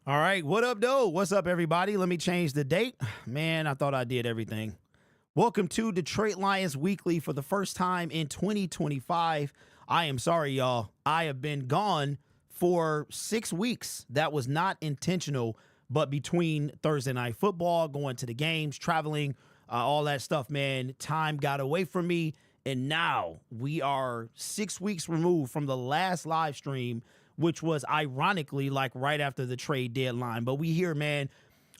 All right, what up, though? What's up, everybody? Let me change the date. Man, I thought I did everything. Welcome to Detroit Lions Weekly for the first time in 2025. I am sorry, y'all. I have been gone for 6 weeks. That was not intentional, but between Thursday night football, going to the games, traveling, all that stuff, man, time got away from me. And now we are 6 weeks removed from the last live stream, which was ironically like right after the trade deadline. But we here, man.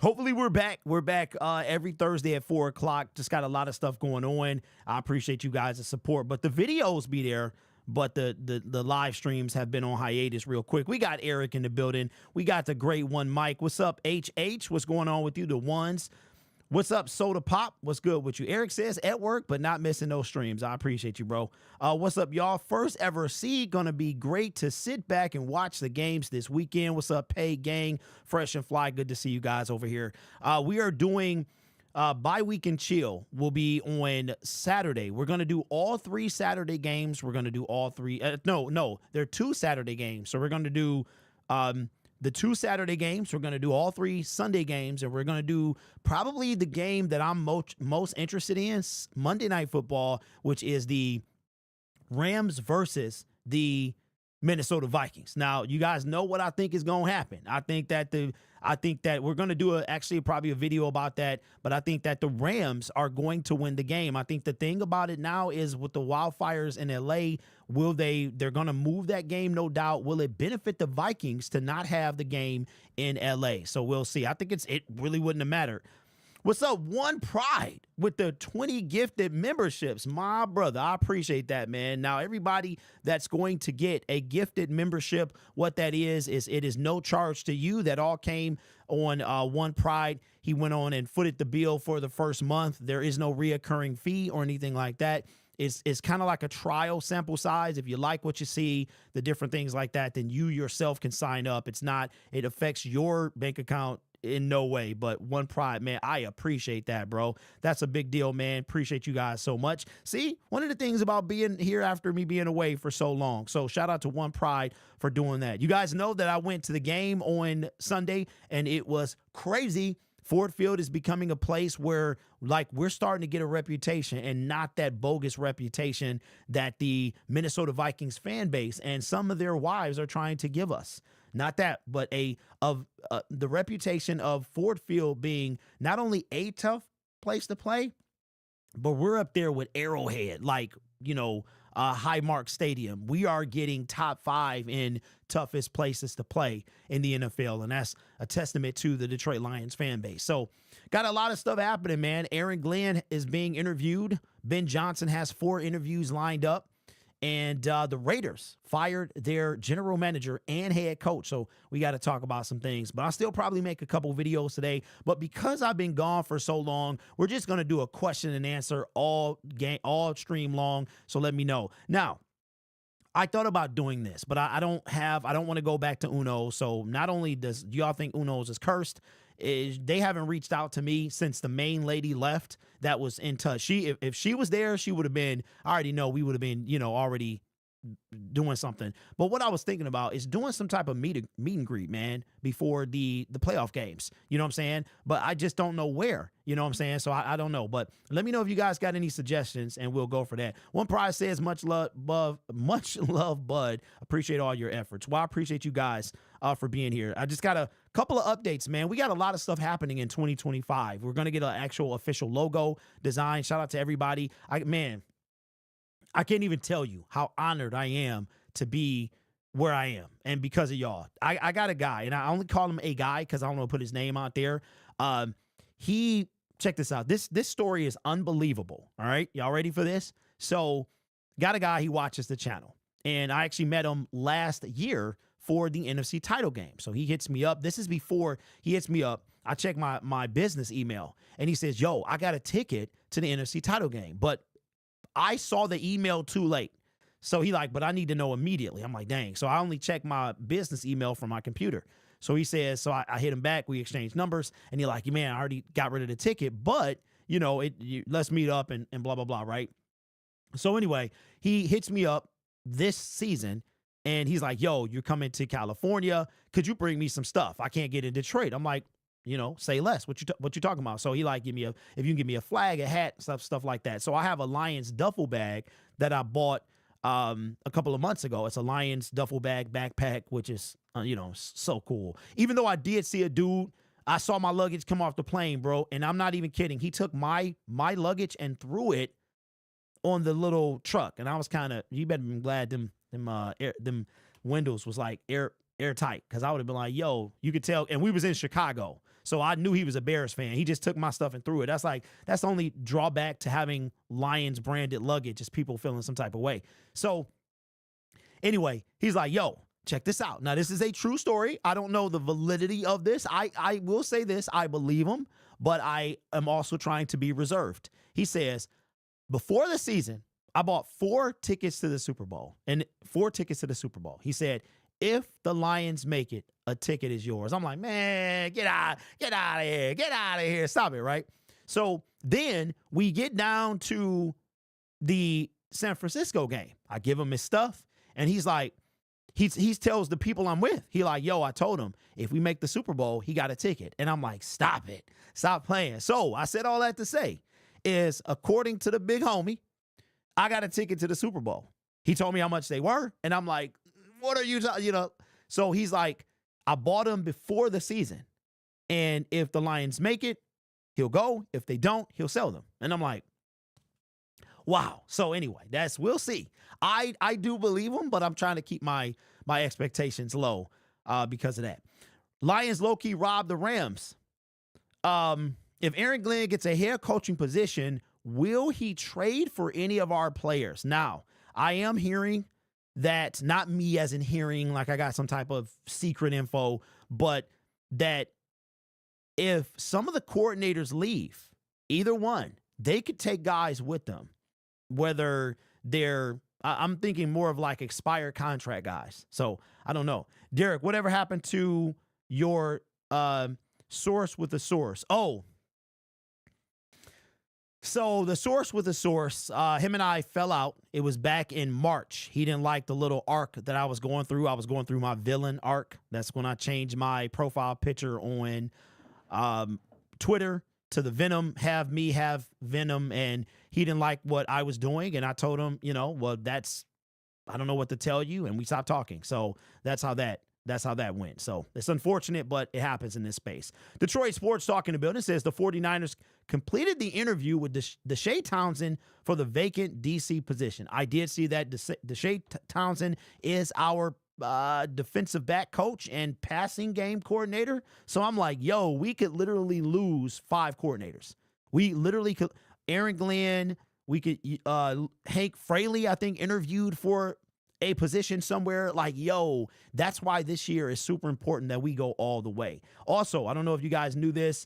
Hopefully we're back. We're back every Thursday at 4 o'clock. Just got a lot of stuff going on. I appreciate you guys' support. But the videos be there. But the live streams have been on hiatus real quick. We got Eric in the building. We got the great one, Mike. What's up, HH? What's going on with you, the ones? What's up, Soda Pop? What's good with you? Eric says at work, but not missing those streams. I appreciate you, bro. What's up, y'all? First ever seed. Gonna be great to sit back and watch the games this weekend. What's up, Pay Gang? Fresh and Fly. Good to see you guys over here. We are doing bye-week and chill. Will be on Saturday. We're gonna do all 3 Saturday games. We're gonna do all 3. No, there are 2 Saturday games. So we're gonna do the 2 Saturday games. We're going to do all 3 Sunday games, and we're going to do probably the game that I'm most interested in, Monday Night Football, which is the Rams versus the Minnesota Vikings. Now, you guys know what I think is going to happen. I think that we're going to do actually probably a video about that, but I think that the Rams are going to win the game. I think the thing about it now is with the wildfires in LA, they're going to move that game, no doubt. Will it benefit the Vikings to not have the game in LA? So we'll see. I think it really wouldn't have mattered. What's up, One Pride, with the 20 gifted memberships? My brother, I appreciate that, man. Now, everybody that's going to get a gifted membership, what that is it is no charge to you. That all came on One Pride. He went on and footed the bill for the first month. There is no reoccurring fee or anything like that. It's kind of like a trial sample size. If you like what you see, the different things like that, then you yourself can sign up. It affects your bank account in no way. But One Pride, man, I appreciate that, bro. That's a big deal, man. Appreciate you guys so much. See, one of the things about being here after me being away for so long. So shout out to One Pride for doing that. You guys know that I went to the game on Sunday and it was crazy. Ford Field is becoming a place where, like, we're starting to get a reputation, and not that bogus reputation that the Minnesota Vikings fan base and some of their wives are trying to give us. Not that, but the reputation of Ford Field being not only a tough place to play, but we're up there with Arrowhead, like, Highmark Stadium. We are getting top 5 in toughest places to play in the NFL, and that's a testament to the Detroit Lions fan base. So got a lot of stuff happening, man. Aaron Glenn is being interviewed. Ben Johnson has 4 interviews lined up. And the Raiders fired their general manager and head coach. So we got to talk about some things. But I'll still probably make a couple videos today. But because I've been gone for so long, we're just going to do a question and answer all stream long. So let me know. Now, I thought about doing this, but I don't want to go back to Uno. So not only do y'all think Uno's is cursed, they haven't reached out to me since the main lady left that was in touch. If she was there, she would have been, I already know we would have been, already doing something. But what I was thinking about is doing some type of meet and greet, man, before the playoff games. You know what I'm saying? But I just don't know where. You know what I'm saying? So I don't know. But let me know if you guys got any suggestions, and we'll go for that. One Prize says, much love, Bud. Appreciate all your efforts. Well, I appreciate you guys for being here. I just got a couple of updates, man. We got a lot of stuff happening in 2025. We're going to get an actual official logo design. Shout out to everybody. I can't even tell you how honored I am to be where I am, and because of y'all. I got a guy, and I only call him a guy because I don't want to put his name out there. Check this out. This story is unbelievable. All right, y'all ready for this? So, got a guy. He watches the channel, and I actually met him last year for the NFC title game. So he hits me up. This is before he hits me up. I check my business email, and he says, "Yo, I got a ticket to the NFC title game, but I saw the email too late." So he like, "But I need to know immediately." I'm like, dang. So I only check my business email from my computer. So he says, so I hit him back. We exchanged numbers, and he's like, "Man, I already got rid of the ticket, but let's meet up and blah, blah, blah." Right. So anyway, he hits me up this season And he's like, yo, you're coming to California. Could you bring me some stuff? I can't get in Detroit. I'm like, say less. What you talking about? So he like, if you can give me a flag, a hat, stuff like that. So I have a Lions duffel bag that I bought a couple of months ago. It's a Lions duffel bag backpack, which is, so cool. Even though I did see a dude, I saw my luggage come off the plane, bro. And I'm not even kidding. He took my luggage and threw it on the little truck. And I was you better be glad them windows was like airtight. Cause I would have been like, yo, you could tell. And we was in Chicago. So I knew he was a Bears fan. He just took my stuff and threw it. That's the only drawback to having Lions branded luggage is people feeling some type of way. So anyway, he's like, yo, check this out. Now, this is a true story. I don't know the validity of this. I will say this. I believe him, but I am also trying to be reserved. He says, before the season, I bought 4 tickets to the Super Bowl. He said, if the Lions make it, a ticket is yours. I'm like, man, get out of here. Stop it, right? So then we get down to the San Francisco game. I give him his stuff, and he's like, he tells the people I'm with, he like, yo, I told him if we make the Super Bowl, he got a ticket. And I'm like, stop it. Stop playing. So I said all that to say is, according to the big homie, I got a ticket to the Super Bowl. He told me how much they were, and I'm like, what are you talking, So he's like, I bought them before the season, and if the Lions make it, he'll go. If they don't, he'll sell them. And I'm like, wow. So anyway, we'll see. I do believe him, but I'm trying to keep my expectations low because of that. Lions low-key robbed the Rams. If Aaron Glenn gets a head coaching position, will he trade for any of our players? Now, I am hearing that, not me as in hearing like I got some type of secret info, but that if some of the coordinators leave, either one, they could take guys with them, whether they're, I'm thinking more of like expired contract guys. So I don't know. Derek, whatever happened to your source with the source? Oh, so the source with the source, him and I fell out. It was back in March. He didn't like the little arc that I was going through. I was going through my villain arc. That's when I changed my profile picture on Twitter to the Venom, have me have Venom, and he didn't like what I was doing. And I told him, well, I don't know what to tell you. And we stopped talking. So that's how that went. So it's unfortunate, but it happens in this space. Detroit Sports Talk in the building says the 49ers completed the interview with Deshae Townsend for the vacant DC position. I did see that Deshae Townsend is our defensive back coach and passing game coordinator. So I'm like, yo, we could literally lose 5 coordinators. We literally could. Aaron Glenn, we could, Hank Fraley, I think, interviewed for a position somewhere. Like, yo, that's why this year is super important that we go all the way. Also, I don't know if you guys knew this.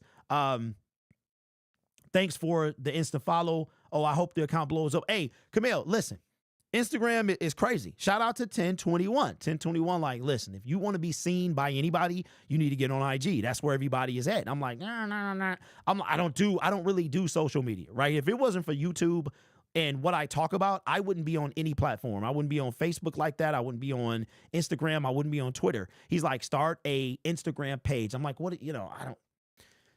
Thanks for the instant follow. Oh, I hope the account blows up. Hey, Camille, listen, Instagram is crazy. Shout out to 1021. 1021, like, listen, if you want to be seen by anybody, you need to get on IG. That's where everybody is at. And I'm like, nah. I don't really do social media, right? If it wasn't for YouTube and what I talk about, I wouldn't be on any platform. I wouldn't be on Facebook like that. I wouldn't be on Instagram. I wouldn't be on Twitter. He's like, start a Instagram page. I'm like, what? I don't.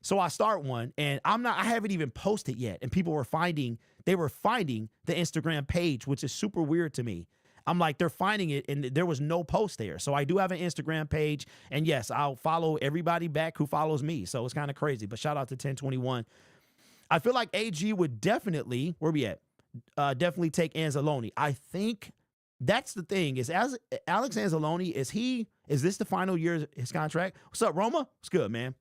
So I start one, and I haven't even posted yet. And people were finding the Instagram page, which is super weird to me. I'm like, they're finding it, and there was no post there. So I do have an Instagram page, and yes, I'll follow everybody back who follows me. So it's kind of crazy, but shout out to 1021. I feel like AG would definitely, where we at? Definitely take Anzalone. I think that's the thing, is as Alex Anzalone, is this the final year of his contract? What's up, Roma? What's good, man?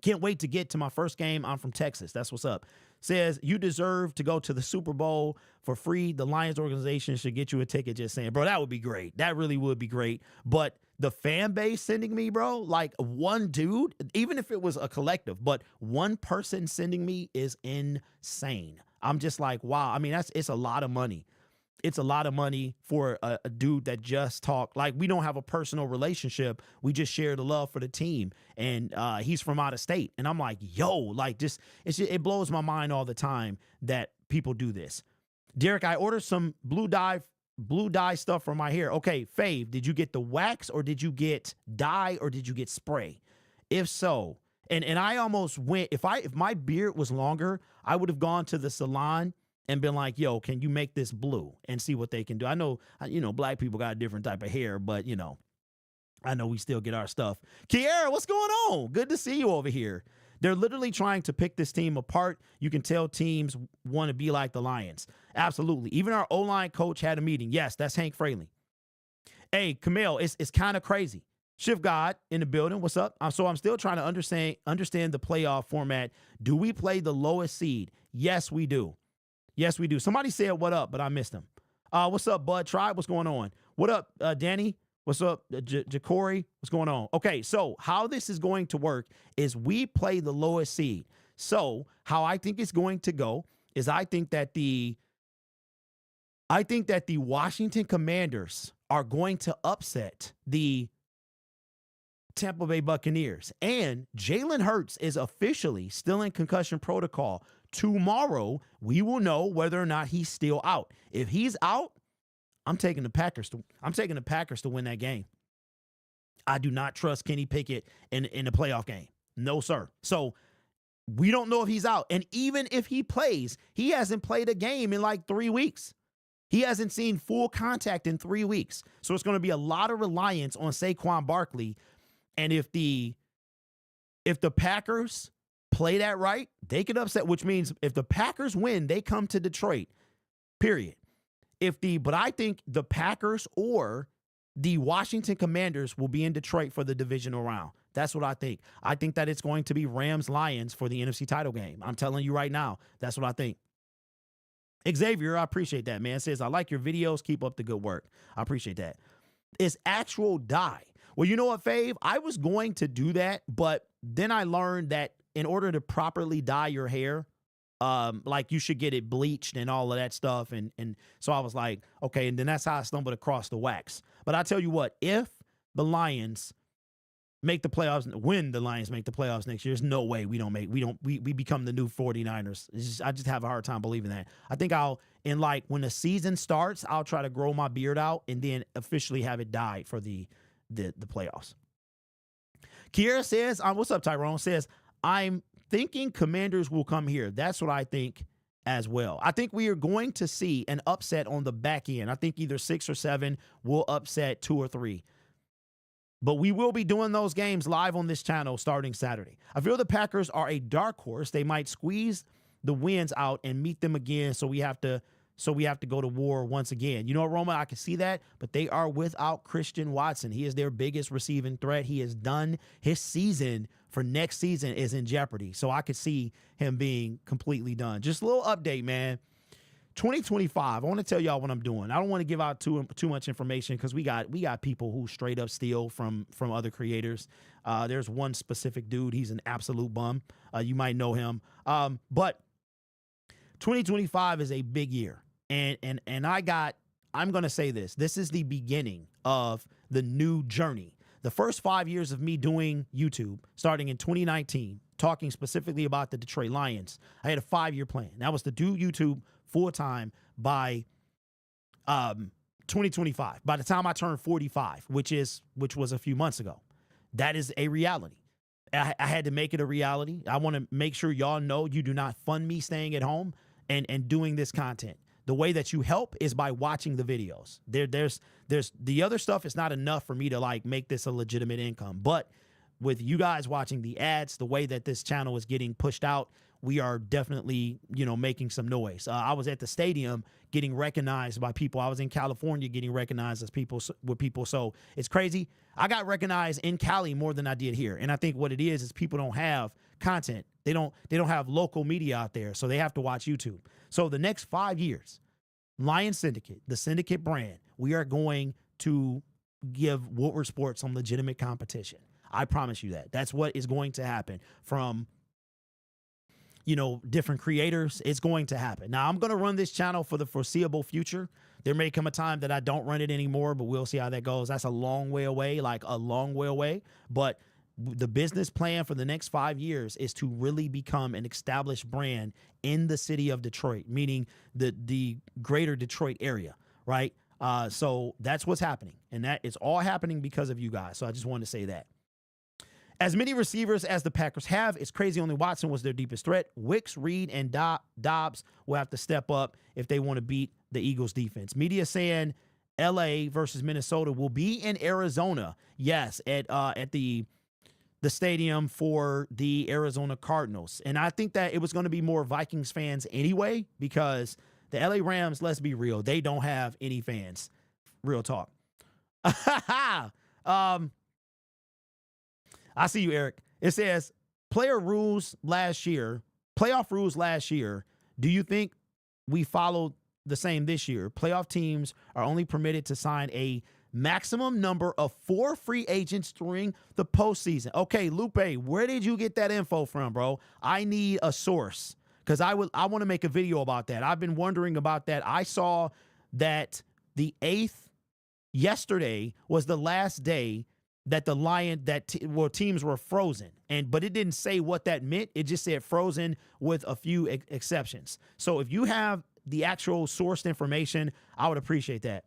Can't wait to get to my first game. I'm from Texas. That's what's up. Says, you deserve to go to the Super Bowl for free. The Lions organization should get you a ticket. Just saying, bro, that would be great. That really would be great. But the fan base sending me, bro, like one dude, even if it was a collective, but one person sending me is insane. I'm just like, wow. I mean, it's a lot of money. It's a lot of money for a dude that just talked. Like, we don't have a personal relationship. We just share the love for the team. And he's from out of state. And I'm like, yo, like, it blows my mind all the time that people do this. Derek, I ordered some blue dye blue dye stuff for my hair. Okay, Fave, did you get the wax or did you get dye or did you get spray? If so, and I almost went, if my beard was longer, I would have gone to the salon and been like, yo, can you make this blue and see what they can do? I know, black people got a different type of hair, but I know we still get our stuff. Kiara, what's going on? Good to see you over here. They're literally trying to pick this team apart. You can tell teams want to be like the Lions. Absolutely. Even our O-line coach had a meeting. Yes, that's Hank Fraley. Hey, Camille, it's kind of crazy. Shift God in the building. What's up? So I'm still trying to understand the playoff format. Do we play the lowest seed? Yes, we do. Yes, we do. Somebody said what up, but I missed them. What's up, Bud Tribe? What's going on? What up, Danny? What's up, Jacory? What's going on? Okay, so how this is going to work is we play the lowest seed. So how I think it's going to go is I think that the Washington Commanders are going to upset the Tampa Bay Buccaneers. And Jalen Hurts is officially still in concussion protocol. Tomorrow, we will know whether or not he's still out. If he's out, I'm taking the Packers to win that game. I do not trust Kenny Pickett in the playoff game. No, sir. So we don't know if he's out. And even if he plays, he hasn't played a game in like 3 weeks. He hasn't seen full contact in 3 weeks. So it's going to be a lot of reliance on Saquon Barkley. And if the Packers play that right, they can upset, which means if the Packers win, they come to Detroit, period. But I think the Packers or the Washington Commanders will be in Detroit for the divisional round. That's what I think. I think that it's going to be Rams-Lions for the NFC title game. I'm telling you right now, that's what I think. Xavier, I appreciate that, man. Says, I like your videos. Keep up the good work. I appreciate that. It's actual dye. Well, you know what, Fave? I was going to do that, but then I learned that in order to properly dye your hair, like you should get it bleached and all of that stuff. And so I was like, okay. And then that's how I stumbled across the wax. But I tell you what, if the Lions make the playoffs, when the Lions make the playoffs next year, there's no way we become the new 49ers. I just have a hard time believing that. I think when the season starts, I'll try to grow my beard out and then officially have it dyed for the playoffs. Kiera says, what's up, Tyrone? Says, I'm thinking Commanders will come here. That's what I think as well. I think we are going to see an upset on the back end. I think either 6 or 7 will upset 2 or 3. But we will be doing those games live on this channel starting Saturday. I feel the Packers are a dark horse. They might squeeze the wins out and meet them again, so we have to go to war once again. You know what, Roma? I can see that, but they are without Christian Watson. He is their biggest receiving threat. He is done. His season for next season is in jeopardy. So I could see him being completely done. Just a little update, man. 2025, I want to tell y'all what I'm doing. I don't want to give out too much information because we got people who straight up steal from other creators. There's one specific dude. He's an absolute bum. You might know him. But 2025 is a big year. And I'm going to say this. This is the beginning of the new journey. The first 5 years of me doing YouTube, starting in 2019, talking specifically about the Detroit Lions, I had a 5-year plan. That was to do YouTube full-time by 2025. By the time I turned 45, which was a few months ago. That is a reality. I had to make it a reality. I want to make sure y'all know you do not fund me staying at home and doing this content. The way that you help is by watching the videos. There's the other stuff is not enough for me to like make this a legitimate income. But with you guys watching the ads, the way that this channel is getting pushed out, we are definitely, making some noise. I was at the stadium getting recognized by people. I was in California getting recognized as people. So it's crazy. I got recognized in Cali more than I did here. And I think what it is people don't have content. They don't have local media out there. So they have to watch YouTube. So the next 5 years, Lions Syndicate, the Syndicate brand, we are going to give Woodward Sports some legitimate competition. I promise you that. That's what is going to happen from different creators. It's going to happen. Now, I'm going to run this channel for the foreseeable future. There may come a time that I don't run it anymore, but we'll see how that goes. That's a long way away, But the business plan for the next 5 years is to really become an established brand in the city of Detroit, meaning the greater Detroit area, right? So that's what's happening. And that it's all happening because of you guys. So I just wanted to say that. As many receivers as the Packers have, it's crazy only Watson was their deepest threat. Wicks, Reed, and Dobbs will have to step up if they want to beat the Eagles defense. Media saying LA versus Minnesota will be in Arizona. Yes, at the stadium for the Arizona Cardinals. And I think that it was going to be more Vikings fans anyway, because the LA Rams, let's be real, they don't have any fans. Real talk. I see you, Eric. It says playoff rules last year. Do you think we followed the same this year? Playoff teams are only permitted to sign a maximum number of 4 free agents during the postseason. Okay, Lupe, where did you get that info from, bro? I need a source, because I want to make a video about that. I've been wondering about that. I saw that the 8th yesterday was the last day that the teams were frozen, but it didn't say what that meant. It just said frozen with a few exceptions. So if you have the actual sourced information, I would appreciate that.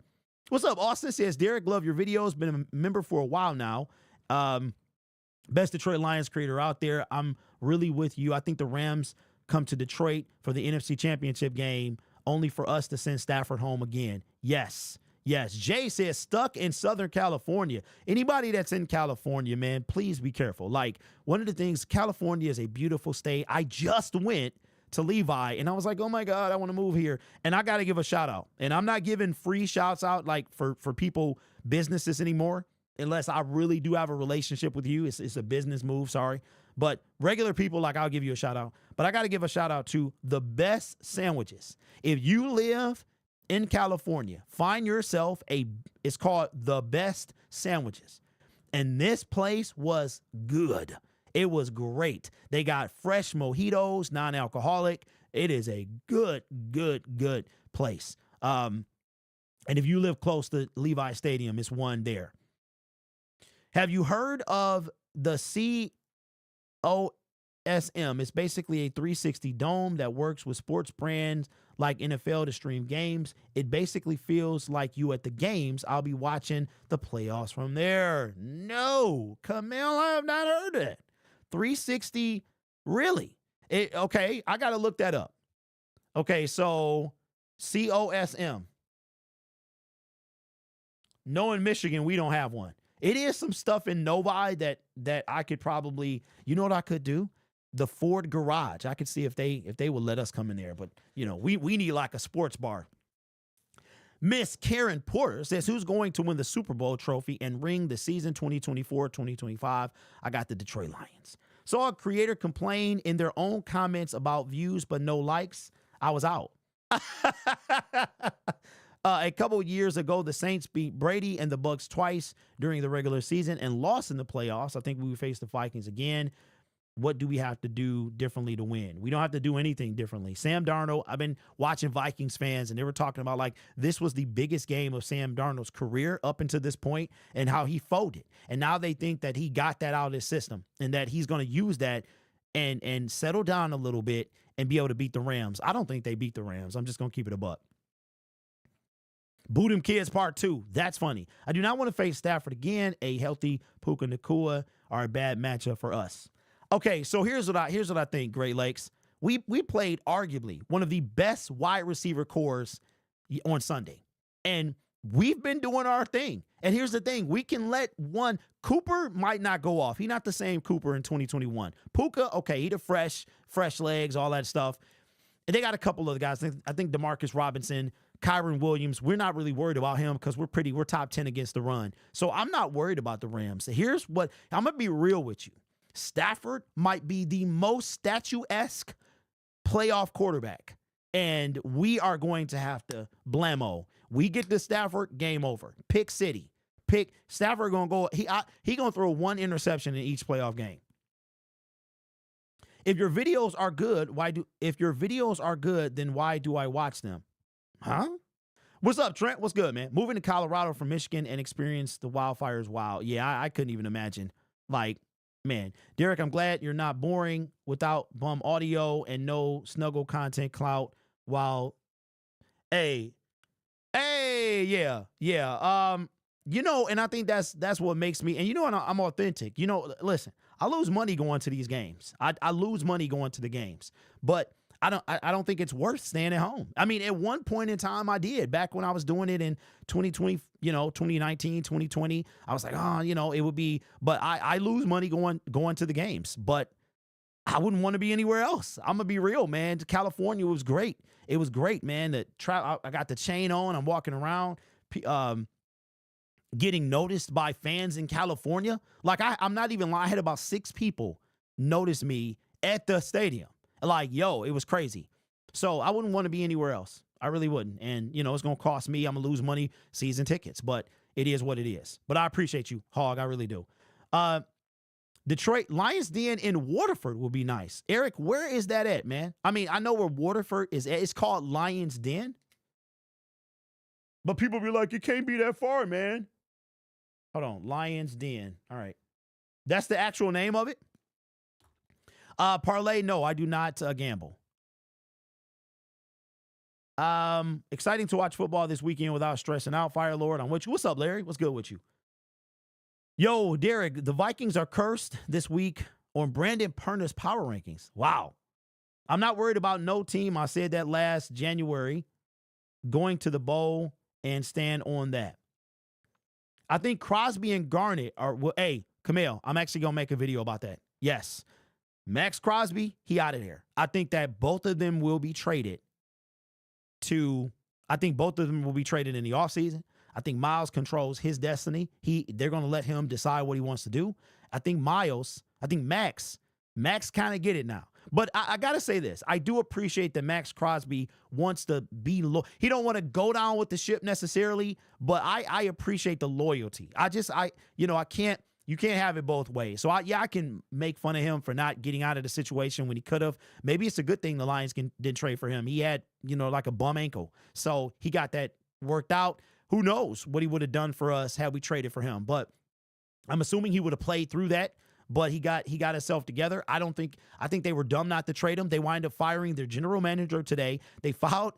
What's up? Austin says, Derek, love your videos. Been a member for a while now. Best Detroit Lions creator out there. I'm really with you. I think the Rams come to Detroit for the NFC Championship game, only for us to send Stafford home again. Yes. Yes, Jay says stuck in Southern California. Anybody that's in California, man, please be careful. Like, one of the things, California is a beautiful state. I just went to Levi, and I was like, oh, my God, I want to move here. And I got to give a shout out. And I'm not giving free shouts out like for people, businesses anymore, unless I really do have a relationship with you. It's a business move, sorry. But regular people, like, I'll give you a shout out. But I got to give a shout out to the best sandwiches. If you live in California, find yourself it's called The Best Sandwiches. And this place was good. It was great. They got fresh mojitos, non-alcoholic. It is a good place. And if you live close to Levi Stadium, it's one there. Have you heard of the COSM? It's basically a 360 dome that works with sports brands like NFL to stream games. It basically feels like you at the games. I'll be watching the playoffs from there. No, Camille, I have not heard it. 360, really? Okay, I got to look that up. Okay, so COSM. No, in Michigan, we don't have one. It is some stuff in Novi that I could probably, you know what I could do? The Ford garage. I could see if they would let us come in there. But, you know, we need like a sports bar. Miss Karen Porter says, who's going to win the Super Bowl trophy and ring the season 2024-2025? I got the Detroit Lions. Saw a creator complain in their own comments about views but no likes. I was out. A couple years ago, the Saints beat Brady and the Bucs twice during the regular season and lost in the playoffs. I think we would face the Vikings again. What do we have to do differently to win? We don't have to do anything differently. Sam Darnold, I've been watching Vikings fans, and they were talking about, like, this was the biggest game of Sam Darnold's career up until this point and how he folded. And now they think that he got that out of his system and that he's going to use that and settle down a little bit and be able to beat the Rams. I don't think they beat the Rams. I'm just going to keep it a buck. Boot 'em kids part 2. That's funny. I do not want to face Stafford again. A healthy Puka Nacua are a bad matchup for us. Okay, so here's what I think, Great Lakes. We played arguably one of the best wide receiver cores on Sunday. And we've been doing our thing. And here's the thing. We can let one. Cooper might not go off. He's not the same Cooper in 2021. Puka, okay, he the fresh legs, all that stuff. And they got a couple other guys. I think DeMarcus Robinson, Kyron Williams. We're not really worried about him because we're top 10 against the run. So I'm not worried about the Rams. So here's what, I'm going to be real with you. Stafford might be the most statuesque playoff quarterback, and we are going to have to blammo. We get to Stafford, game over. Pick City. Stafford going to go. He going to throw one interception in each playoff game. If your videos are good, then why do I watch them? Huh? What's up, Trent? What's good, man? Moving to Colorado from Michigan and experience the wildfires. Wow. Yeah, I couldn't even imagine. Like, man, Derek, I'm glad you're not boring without bum audio and no snuggle content clout while, hey, Yeah. You know, and I think that's what makes me, and you know, and I'm authentic. You know, listen, I lose money going to these games. I lose money going to the games, but I don't think it's worth staying at home. I mean, at one point in time I did, back when I was doing it in 2020, 2019, 2020. I was like, it would be, but I lose money going to the games, but I wouldn't want to be anywhere else. I'm gonna be real, man. California was great. It was great, man. I got the chain on. I'm walking around, getting noticed by fans in California. Like I'm not even lying. I had about 6 people notice me at the stadium. Like, yo, it was crazy. So I wouldn't want to be anywhere else. I really wouldn't. And, it's going to cost me. I'm going to lose money, season tickets. But it is what it is. But I appreciate you, Hog. I really do. Detroit Lions Den in Waterford will be nice. Eric, where is that at, man? I mean, I know where Waterford is at. It's called Lions Den. But people be like, it can't be that far, man. Hold on. Lions Den. All right. That's the actual name of it? Parlay, no, I do not gamble. Exciting to watch football this weekend without stressing out. Fire Lord, I'm with you. What's up, Larry? What's good with you? Yo, Derek, the Vikings are cursed this week on Brandon Perner's power rankings. Wow. I'm not worried about no team. I said that last January, going to the bowl and stand on that. I think Crosby and Garnett are, hey, Camille, I'm actually going to make a video about that. Yes. Max Crosby, he out of there. I think that both of them will be traded in the offseason. I think Miles controls his destiny. They're going to let him decide what he wants to do. I think Max kind of get it now. But I got to say this. I do appreciate that Max Crosby wants to be he don't want to go down with the ship necessarily, but I appreciate the loyalty. You can't have it both ways. So I can make fun of him for not getting out of the situation when he could have. Maybe it's a good thing the Lions didn't trade for him. He had, like a bum ankle. So he got that worked out. Who knows what he would have done for us had we traded for him. But I'm assuming he would have played through that. But he got himself together. I think they were dumb not to trade him. They wind up firing their general manager today. They fired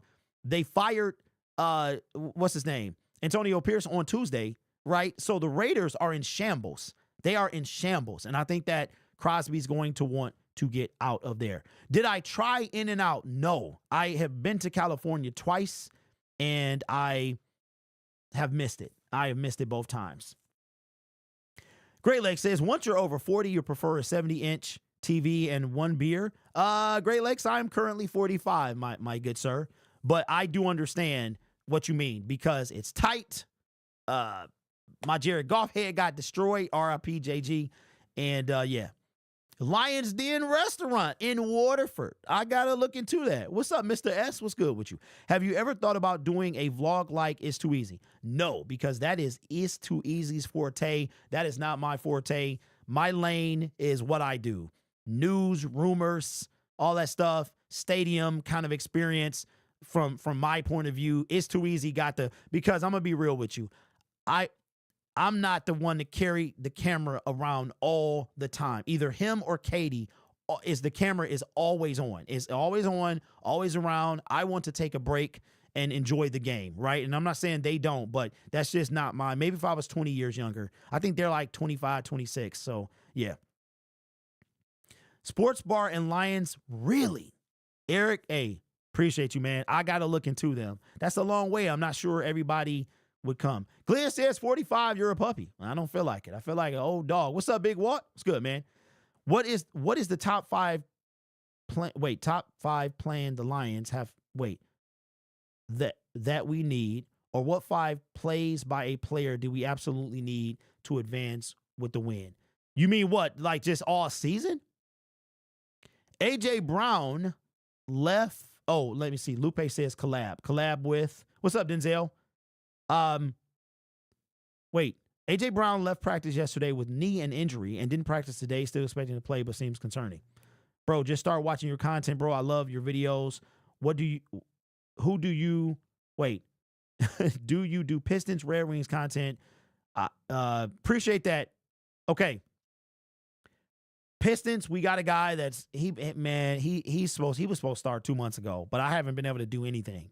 what's his name? Antonio Pierce on Tuesday, right? So the Raiders are in shambles. They are in shambles. And I think that Crosby's going to want to get out of there. Did I try In-N-Out? No. I have been to California twice, and I have missed it. I have missed it both times. Great Lakes says, once you're over 40, you prefer a 70-inch TV and one beer. Great Lakes, I'm currently 45, my good sir. But I do understand what you mean because it's tight. My Jared Goff head got destroyed. RIP JG. And yeah. Lions Den restaurant in Waterford. I got to look into that. What's up, Mr. S? What's good with you? Have you ever thought about doing a vlog like It's Too Easy? No, because that is It's Too Easy's forte. That is not my forte. My lane is what I do. News, rumors, all that stuff, stadium kind of experience from my point of view. It's Too Easy because I'm going to be real with you. I'm not the one to carry the camera around all the time. Either him or Katie the camera is always on. It's always on, always around. I want to take a break and enjoy the game, right? And I'm not saying they don't, but that's just not mine. Maybe if I was 20 years younger. I think they're like 25, 26. So, yeah. Sports Bar and Lions, really? Eric, hey, appreciate you, man. I got to look into them. That's a long way. I'm not sure everybody would come. Glenn says 45, you're a puppy. I don't feel like it. I feel like an old dog. What's up, Big Walt? What's good, man? What is the top 5 top 5 plan the Lions have that we need, or what 5 plays by a player do we absolutely need to advance with the win? You mean what? Like just all season? AJ Brown left. Oh, let me see. Lupe says collab with. What's up, Denzel? AJ Brown left practice yesterday with knee and injury and didn't practice today. Still expecting to play, but seems concerning. Bro, just start watching your content, bro. I love your videos. Do you do Pistons, Red Wings content? Appreciate that. Okay. Pistons, we got a guy he was supposed to start 2 months ago, but I haven't been able to do anything.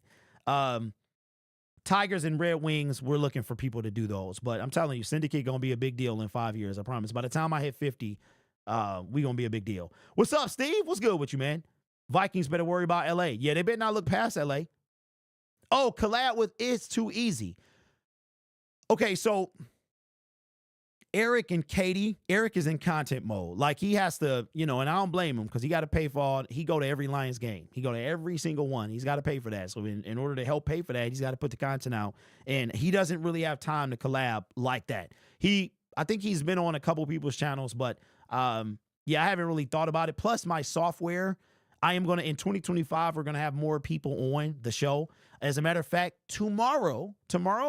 Tigers and Red Wings, we're looking for people to do those. But I'm telling you, Syndicate going to be a big deal in 5 years, I promise. By the time I hit 50, we going to be a big deal. What's up, Steve? What's good with you, man? Vikings better worry about L.A. Yeah, they better not look past L.A. Oh, collab with It's Too Easy. Okay, so Eric and Katie, Eric is in content mode. Like, he has to, and I don't blame him because he got to pay for all. He go to every Lions game. He go to every single one. He's got to pay for that. So in order to help pay for that, he's got to put the content out. And he doesn't really have time to collab like that. I think he's been on a couple people's channels, but yeah, I haven't really thought about it. Plus my software, in 2025, we're going to have more people on the show. As a matter of fact, tomorrow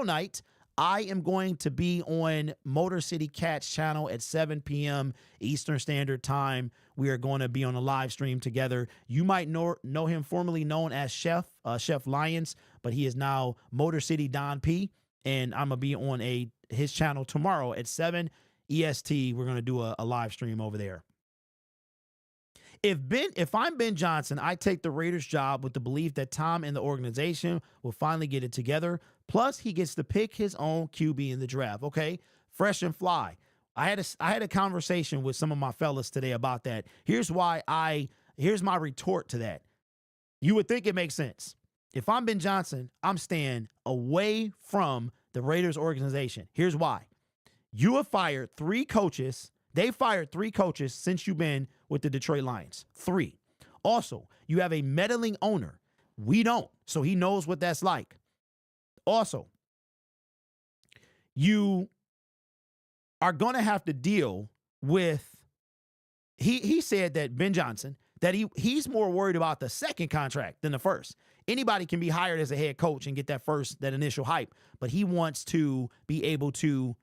night, I am going to be on Motor City Cat's channel at 7 p.m. Eastern Standard Time. We are going to be on a live stream together. You might know him formerly known as Chef Lions, but he is now Motor City Don P. And I'm going to be on his channel tomorrow at 7 EST. We're going to do a live stream over there. If I'm Ben Johnson, I take the Raiders job with the belief that Tom and the organization will finally get it together. Plus, he gets to pick his own QB in the draft. Okay, fresh and fly. I had a conversation with some of my fellas today about that. Here's my retort to that. You would think it makes sense. If I'm Ben Johnson, I'm staying away from the Raiders organization. Here's why. You have fired 3 coaches. They fired 3 coaches since you've been with the Detroit Lions. 3. Also, you have a meddling owner. We don't, so he knows what that's like. Also, you are going to have to deal with, he said that Ben Johnson, that he's more worried about the second contract than the first. Anybody can be hired as a head coach and get that initial hype, but he wants to be able to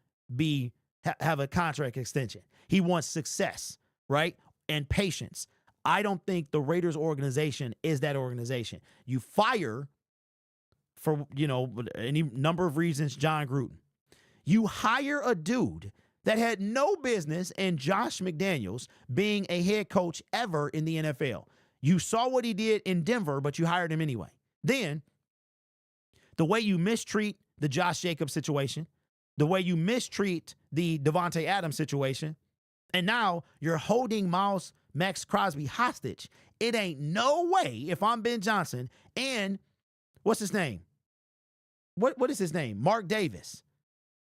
have a contract extension. He wants success, right? And patience. I don't think the Raiders organization is that organization. You fire for, any number of reasons, John Gruden. You hire a dude that had no business in Josh McDaniels being a head coach ever in the NFL. You saw what he did in Denver, but you hired him anyway. Then, the way you mistreat the Josh Jacobs situation, the way you mistreat the Devontae Adams situation, and now you're holding Max Crosby hostage. It ain't no way, if I'm Ben Johnson and what's his name? What is his name? Mark Davis.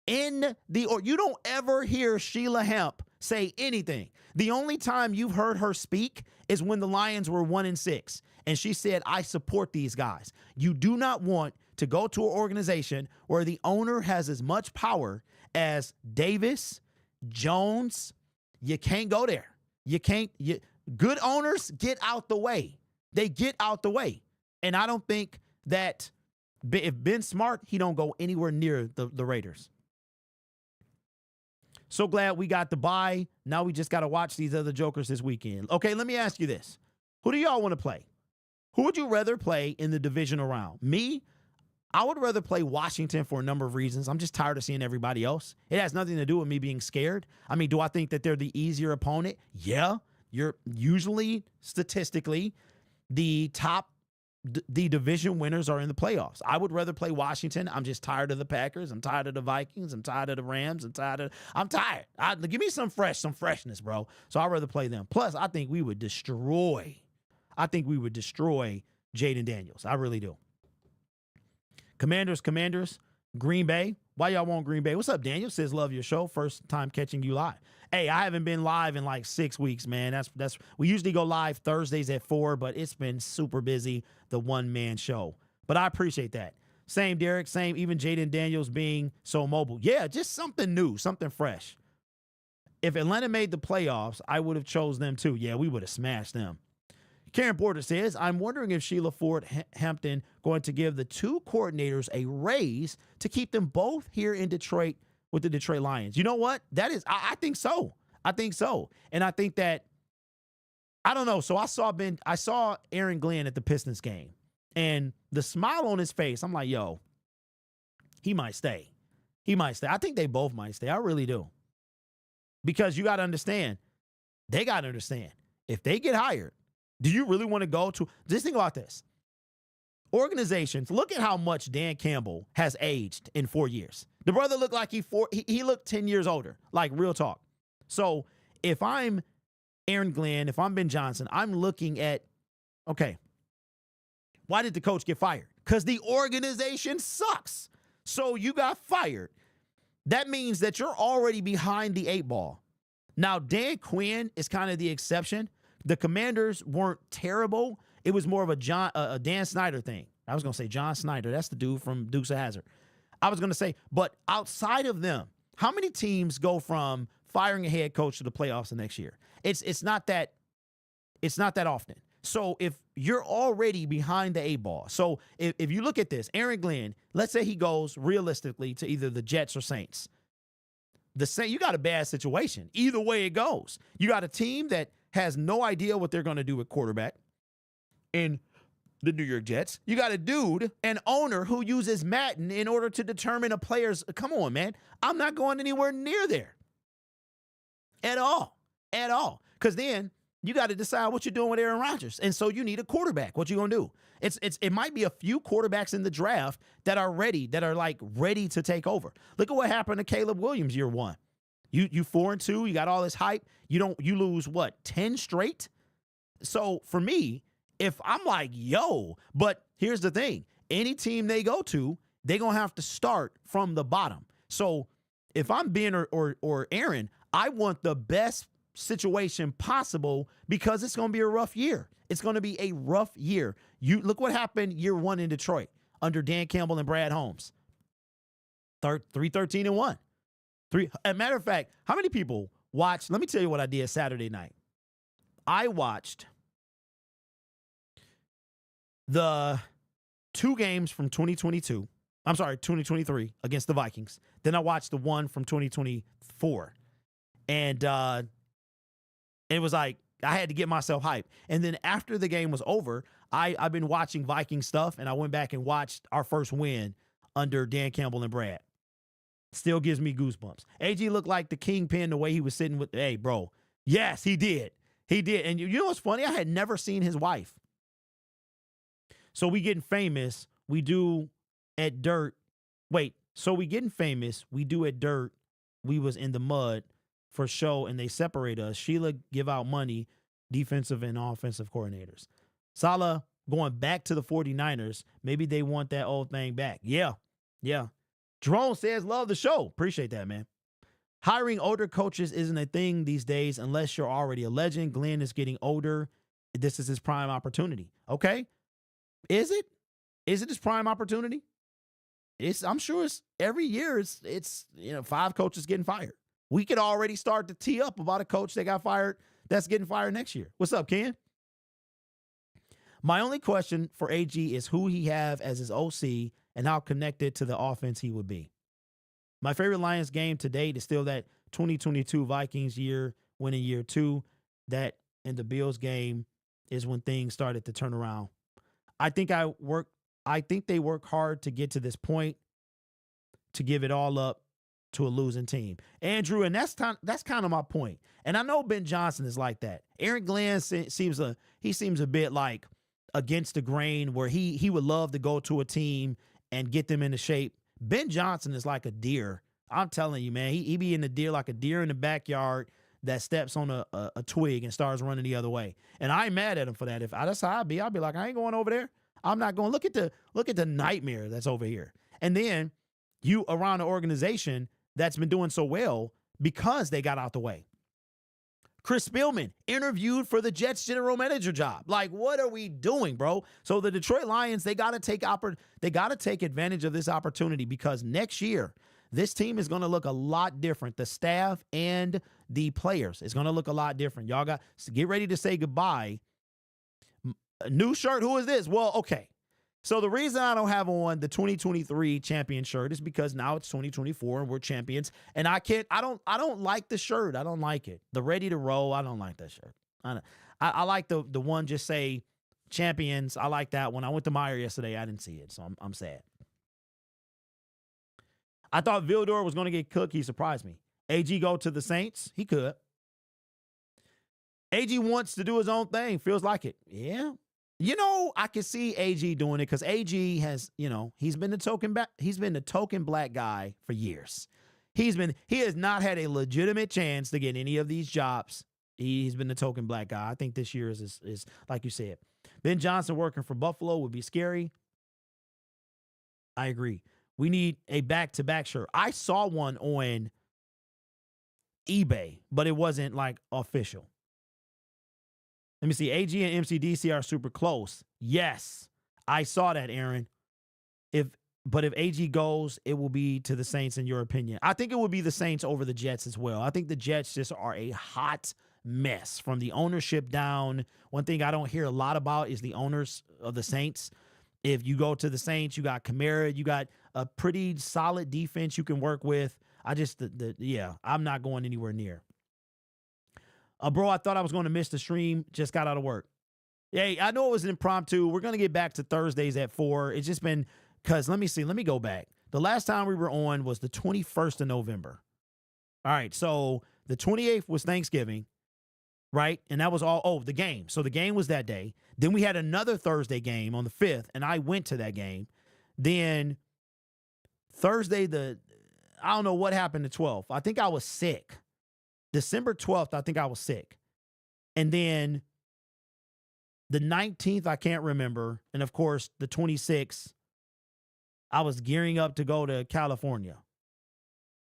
You don't ever hear Sheila Hemp say anything. The only time you've heard her speak is when the Lions were 1-6. And she said, I support these guys. You do not want to go to an organization where the owner has as much power as Davis, Jones. You can't go there. Good owners get out the way. They get out the way. And I don't think that if Ben's smart, he don't go anywhere near the Raiders. So glad we got the bye. Now we just got to watch these other jokers this weekend. Okay, let me ask you this. Who do y'all want to play? Who would you rather play in the divisional round? Me? I would rather play Washington for a number of reasons. I'm just tired of seeing everybody else. It has nothing to do with me being scared. I mean, do I think that they're the easier opponent? Yeah. You're usually, statistically, the division winners are in the playoffs. I would rather play Washington. I'm just tired of the Packers. I'm tired of the Vikings. I'm tired of the Rams. I'm tired. Give me some freshness, bro. So I'd rather play them. Plus, I think we would destroy Jaden Daniels. I really do. Commanders, Green Bay. Why y'all want Green Bay? What's up, Daniel? Says, love your show. First time catching you live. Hey, I haven't been live in like 6 weeks, man. We usually go live Thursdays at 4, but it's been super busy, the one-man show. But I appreciate that. Same, Derek. Same, even Jaden Daniels being so mobile. Yeah, just something new, something fresh. If Atlanta made the playoffs, I would have chose them too. Yeah, we would have smashed them. Karen Porter says, I'm wondering if Sheila Ford Hampton going to give the 2 coordinators a raise to keep them both here in Detroit with the Detroit Lions. You know what? I think so. And I think that, I don't know. So I saw Aaron Glenn at the Pistons game, and the smile on his face, I'm like, yo, he might stay. I think they both might stay. I really do. Because you got to understand, if they get hired, do you really want to go to, just think about this. Organizations, look at how much Dan Campbell has aged in 4 years. The brother looked like he looked 10 years older, like real talk. So if I'm Aaron Glenn, if I'm Ben Johnson, I'm looking at, okay, why did the coach get fired? Because the organization sucks. So you got fired. That means that you're already behind the 8 ball. Now, Dan Quinn is kind of the exception. The Commanders weren't terrible. It was more of a Dan Snyder thing. I was going to say John Snyder. That's the dude from Dukes of Hazzard. I was going to say, but outside of them, how many teams go from firing a head coach to the playoffs the next year? It's not that often. So if you're already behind the 8 ball, so if you look at this, Aaron Glenn, let's say he goes realistically to either the Jets or Saints. You got a bad situation. Either way it goes. You got a team that has no idea what they're going to do with quarterback in the New York Jets. You got a dude, an owner who uses Madden in order to determine a player's, come on, man. I'm not going anywhere near there. At all. Because then you got to decide what you're doing with Aaron Rodgers. And so you need a quarterback. What you going to do? It might be a few quarterbacks in the draft that are ready to take over. Look at what happened to Caleb Williams year 1. You 4-2, you got all this hype. You lose what, 10 straight? So for me, if I'm like, yo, but here's the thing. Any team they go to, they're going to have to start from the bottom. So if I'm Ben or Aaron, I want the best situation possible because it's going to be a rough year. It's going to be a rough year. You look what happened year 1 in Detroit under Dan Campbell and Brad Holmes. 3-13-1. As a matter of fact, how many people watched? Let me tell you what I did Saturday night. I watched the 2 games from 2023 against the Vikings. Then I watched the one from 2024. And it was like, I had to get myself hyped. And then after the game was over, I've been watching Viking stuff, and I went back and watched our first win under Dan Campbell and Brad. Still gives me goosebumps. AG looked like the kingpin the way he was sitting with, hey, bro. Yes, he did. He did. And you know what's funny? I had never seen his wife. So we getting famous. We do at Dirt. Wait, so we getting famous. We do at Dirt. We was in the mud for show, and they separate us. Sheila give out money, defensive and offensive coordinators. Salah going back to the 49ers. Maybe they want that old thing back. Yeah. Jerome says, love the show. Appreciate that, man. Hiring older coaches isn't a thing these days unless you're already a legend. Glenn is getting older. This is his prime opportunity. Okay. Is it? Is it his prime opportunity? I'm sure it's every year it's 5 coaches getting fired. We could already start to tee up about a coach that got fired that's getting fired next year. What's up, Ken? My only question for AG is who he have as his OC and how connected to the offense he would be. My favorite Lions game to date is still that 2022 Vikings year, winning year 2. That in the Bills game is when things started to turn around. I think they work hard to get to this point, to give it all up to a losing team. Andrew, and that's kind of my point. And I know Ben Johnson is like that. Aaron Glenn seems a bit like against the grain, where he would love to go to a team and get them into shape. Ben Johnson is like a deer. I'm telling you, man, he be in the deer like a deer in the backyard that steps on a twig and starts running the other way. And I ain't mad at him for that. If that's how I'd be like, I ain't going over there. I'm not going. Look at the nightmare that's over here. And then you around an organization that's been doing so well because they got out the way. Chris Spielman interviewed for the Jets general manager job. Like, what are we doing, bro? So the Detroit Lions, they got to take advantage of this opportunity, because next year this team is going to look a lot different. The staff and the players is going to look a lot different. Y'all got to get ready to say goodbye. A new shirt. Who is this? Well, okay. So the reason I don't have on the 2023 champion shirt is because now it's 2024 and we're champions. And I don't like the shirt. I don't like it. The ready to roll. I don't like that shirt. I like the one just say champions. I like that one. I went to Meyer yesterday. I didn't see it. So I'm sad. I thought Vildor was going to get cooked. He surprised me. AG go to the Saints. He could. AG wants to do his own thing. Feels like it. Yeah. I can see AG doing it because AG has, he's been the token black guy for years. He has not had a legitimate chance to get any of these jobs. He's been the token black guy. I think this year is like you said. Ben Johnson working for Buffalo would be scary. I agree. We need a back-to-back shirt. I saw one on eBay, but it wasn't like official. Let me see. AG and MCDC are super close. Yes, I saw that, Aaron. But if AG goes, it will be to the Saints, in your opinion. I think it will be the Saints over the Jets as well. I think the Jets just are a hot mess from the ownership down. One thing I don't hear a lot about is the owners of the Saints. If you go to the Saints, you got Kamara, you got a pretty solid defense you can work with. I'm not going anywhere near. Bro, I thought I was going to miss the stream. Just got out of work. Hey, I know it was an impromptu. We're going to get back to Thursdays at 4. It's just been because, let me go back. The last time we were on was the 21st of November. All right, so the 28th was Thanksgiving, right? And that was the game. So the game was that day. Then we had another Thursday game on the 5th, and I went to that game. Then Thursday, I don't know what happened the 12th. I think I was sick. December 12th, I think I was sick. And then the 19th, I can't remember. And of course, the 26th, I was gearing up to go to California.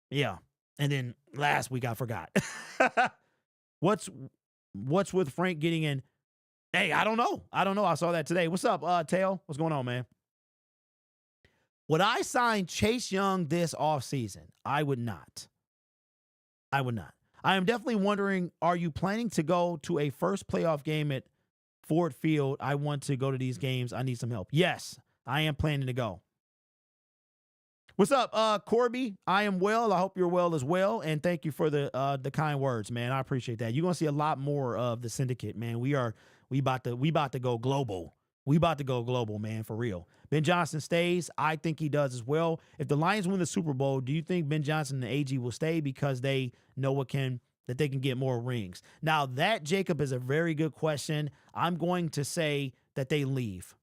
Yeah. And then last week, I forgot. What's with Frank getting in? Hey, I don't know. I saw that today. What's up, Tail? What's going on, man? Would I sign Chase Young this offseason? I would not. I am definitely wondering, are you planning to go to a first playoff game at Ford Field? I want to go to these games. I need some help. Yes, I am planning to go. What's up, Corby? I am well. I hope you're well as well. And thank you for the kind words, man. I appreciate that. You're going to see a lot more of the Syndicate, man. We about to go global. We about to go global, man, for real. Ben Johnson stays. I think he does as well. If the Lions win the Super Bowl, do you think Ben Johnson and the AG will stay because they know that they can get more rings? Now, that, Jacob, is a very good question. I'm going to say that they leave.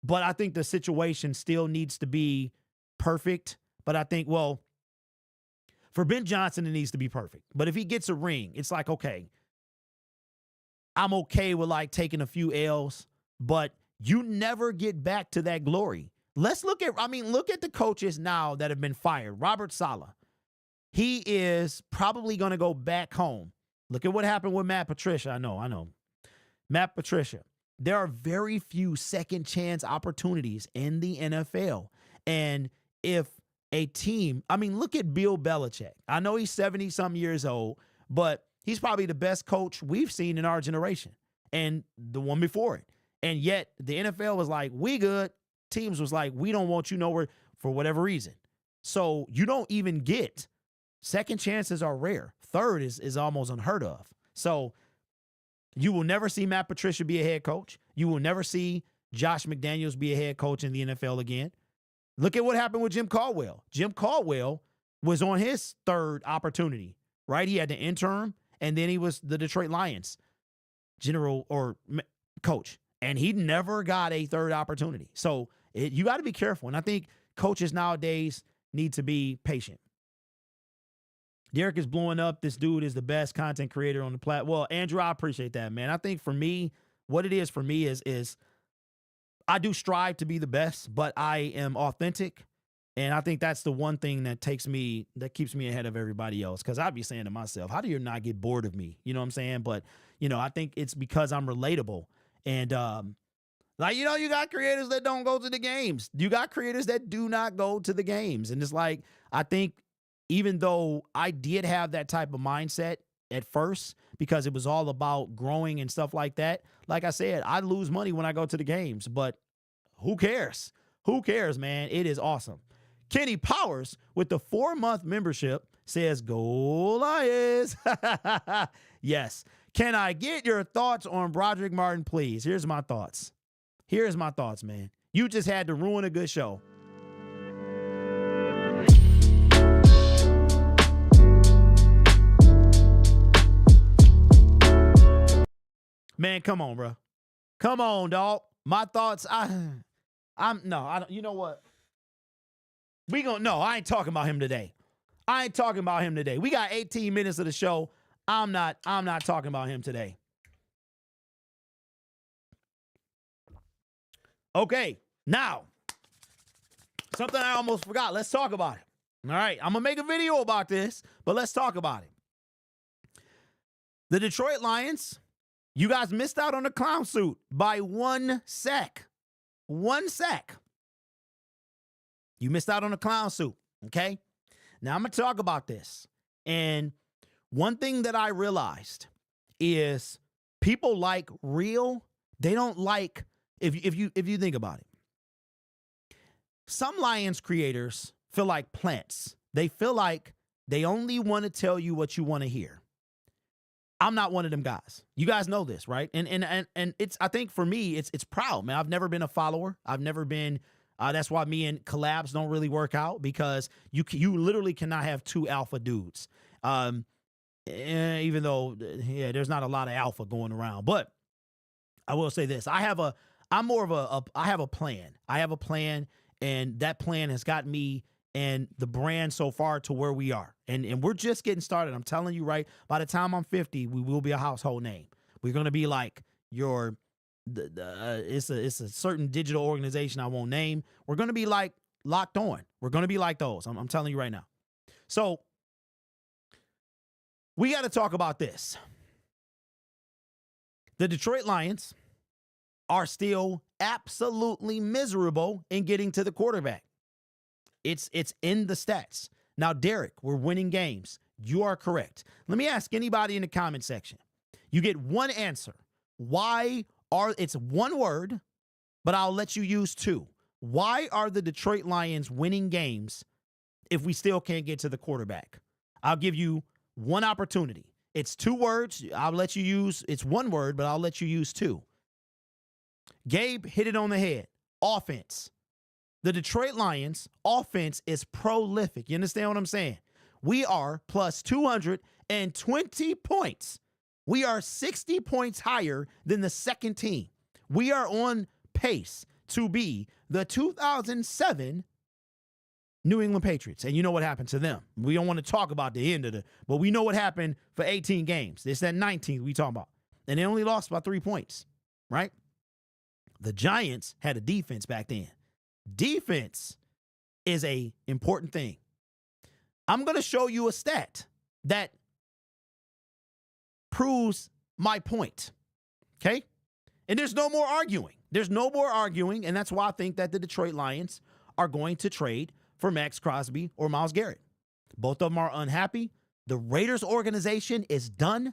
But I think the situation still needs to be perfect. But I think, for Ben Johnson, it needs to be perfect. But if he gets a ring, it's like, okay, I'm okay with like taking a few L's. But you never get back to that glory. Look at the coaches now that have been fired. Robert Saleh. He is probably going to go back home. Look at what happened with Matt Patricia. I know. Matt Patricia. There are very few second chance opportunities in the NFL. And if a team, look at Bill Belichick. I know he's 70-something years old, but he's probably the best coach we've seen in our generation and the one before it. And yet the NFL was like, we good. Teams was like, we don't want you nowhere for whatever reason. So you don't even get second chances are rare. Third is almost unheard of. So you will never see Matt Patricia be a head coach. You will never see Josh McDaniels be a head coach in the NFL again. Look at what happened with Jim Caldwell. Jim Caldwell was on his third opportunity, right? He had the interim, and then he was the Detroit Lions general or coach. And he never got a third opportunity. So you got to be careful. And I think coaches nowadays need to be patient. Derek is blowing up. This dude is the best content creator on the platform. Well, Andrew, I appreciate that, man. I think for me, what it is for me is I do strive to be the best, but I am authentic. And I think that's the one thing that keeps me ahead of everybody else. Because I'd be saying to myself, how do you not get bored of me? You know what I'm saying? But, I think it's because I'm relatable. And, you got creators that don't go to the games. You got creators that do not go to the games. And it's like, I think even though I did have that type of mindset at first, because it was all about growing and stuff like that, like I said, I lose money when I go to the games, but who cares? Who cares, man? It is awesome. Kenny Powers with the 4-month membership says, go Lions. Yes. Can I get your thoughts on Broderick Martin, please? Here's my thoughts. Man. You just had to ruin a good show. Man, come on, bro. Come on, dog. My thoughts, no, I don't, you know what? I ain't talking about him today. I ain't talking about him today. We got 18 minutes of the show. I'm not talking about him today. Okay, now, something I almost forgot. Let's talk about it. All right, I'm going to make a video about this, but let's talk about it. The Detroit Lions, you guys missed out on the clown suit by 1 sack. 1 sack. You missed out on the clown suit, okay? Now, I'm going to talk about this. And one thing that I realized is people like real. They don't like, if you think about it. Some Lions creators feel like plants. They feel like they only want to tell you what you want to hear. I'm not one of them guys. You guys know this, right? And it's, I think for me, it's proud, man. I've never been a follower. I've never been, that's why me and collabs don't really work out, because you literally cannot have 2 alpha dudes. Even though, yeah, there's not a lot of alpha going around, but I will say this. I have a plan. I have a plan, and that plan has got me and the brand so far to where we are. And we're just getting started. I'm telling you, right, by the time I'm 50, we will be a household name. We're going to be like it's a certain digital organization I won't name. We're going to be like Locked On. We're going to be like those. I'm telling you right now. So we got to talk about this. The Detroit Lions are still absolutely miserable in getting to the quarterback. It's in the stats. Now, Derek, we're winning games. You are correct. Let me ask anybody in the comment section. You get one answer. It's one word, but I'll let you use 2. Why are the Detroit Lions winning games if we still can't get to the quarterback? I'll give you one opportunity. It's 2 words. I'll let you use, it's 1 word, but I'll let you use 2. Gabe hit it on the head. Offense. The Detroit Lions offense is prolific. You understand what I'm saying? We are plus 220 points. We are 60 points higher than the second team. We are on pace to be the 2007 New England Patriots. And you know what happened to them. We don't want to talk about the end of but we know what happened for 18 games. It's that 19th we talking about. And they only lost by 3 points, right? The Giants had a defense back then. Defense is a important thing. I'm going to show you a stat that proves my point, okay? And there's no more arguing. There's no more arguing, and that's why I think that the Detroit Lions are going to trade for Max Crosby or Myles Garrett. Both of them are unhappy. The Raiders organization is done.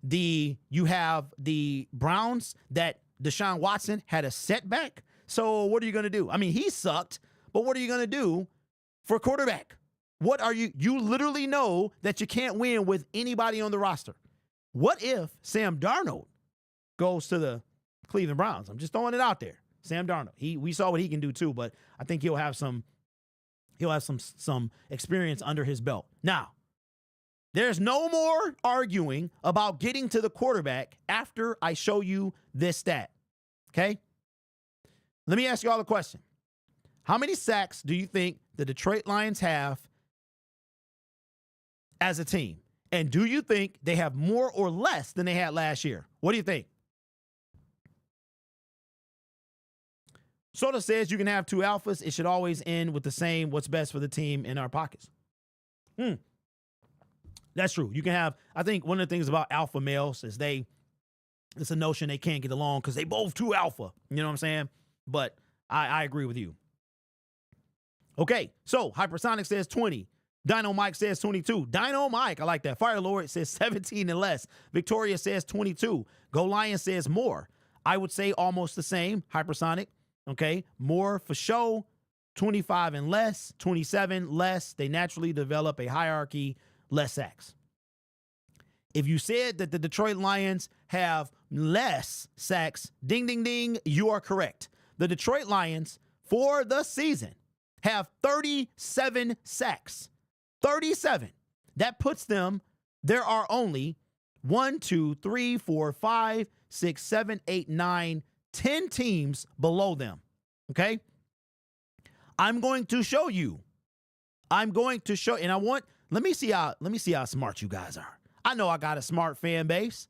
You have the Browns that Deshaun Watson had a setback. So what are you going to do? I mean, he sucked, but what are you going to do for quarterback? You literally know that you can't win with anybody on the roster. What if Sam Darnold goes to the Cleveland Browns? I'm just throwing it out there. Sam Darnold. We saw what he can do too, but I think he'll have some experience under his belt. Now, there's no more arguing about getting to the quarterback after I show you this stat. Okay? Let me ask you all a question. How many sacks do you think the Detroit Lions have as a team? And do you think they have more or less than they had last year? What do you think? Soda says you can have 2 alphas. It should always end with the same what's best for the team in our pockets. That's true. You can have, I think one of the things about alpha males is it's a notion they can't get along because they both too alpha. You know what I'm saying? But I agree with you. Okay, so Hypersonic says 20. Dino Mike says 22. Dino Mike, I like that. Fire Lord says 17 and less. Victoria says 22. Go Lion says more. I would say almost the same. Hypersonic, okay? More for show. 25 and less. 27 less. They naturally develop a hierarchy. Less sacks. If you said that the Detroit Lions have less sacks, ding, ding, ding, you are correct. The Detroit Lions, for the season, have 37 sacks. 37. That puts them, there are only 1, 2, 3, 4, 5, 6, 7, 8, 9, 10 teams below them. Okay? I'm going to show you. And let me see how smart you guys are. I know I got a smart fan base.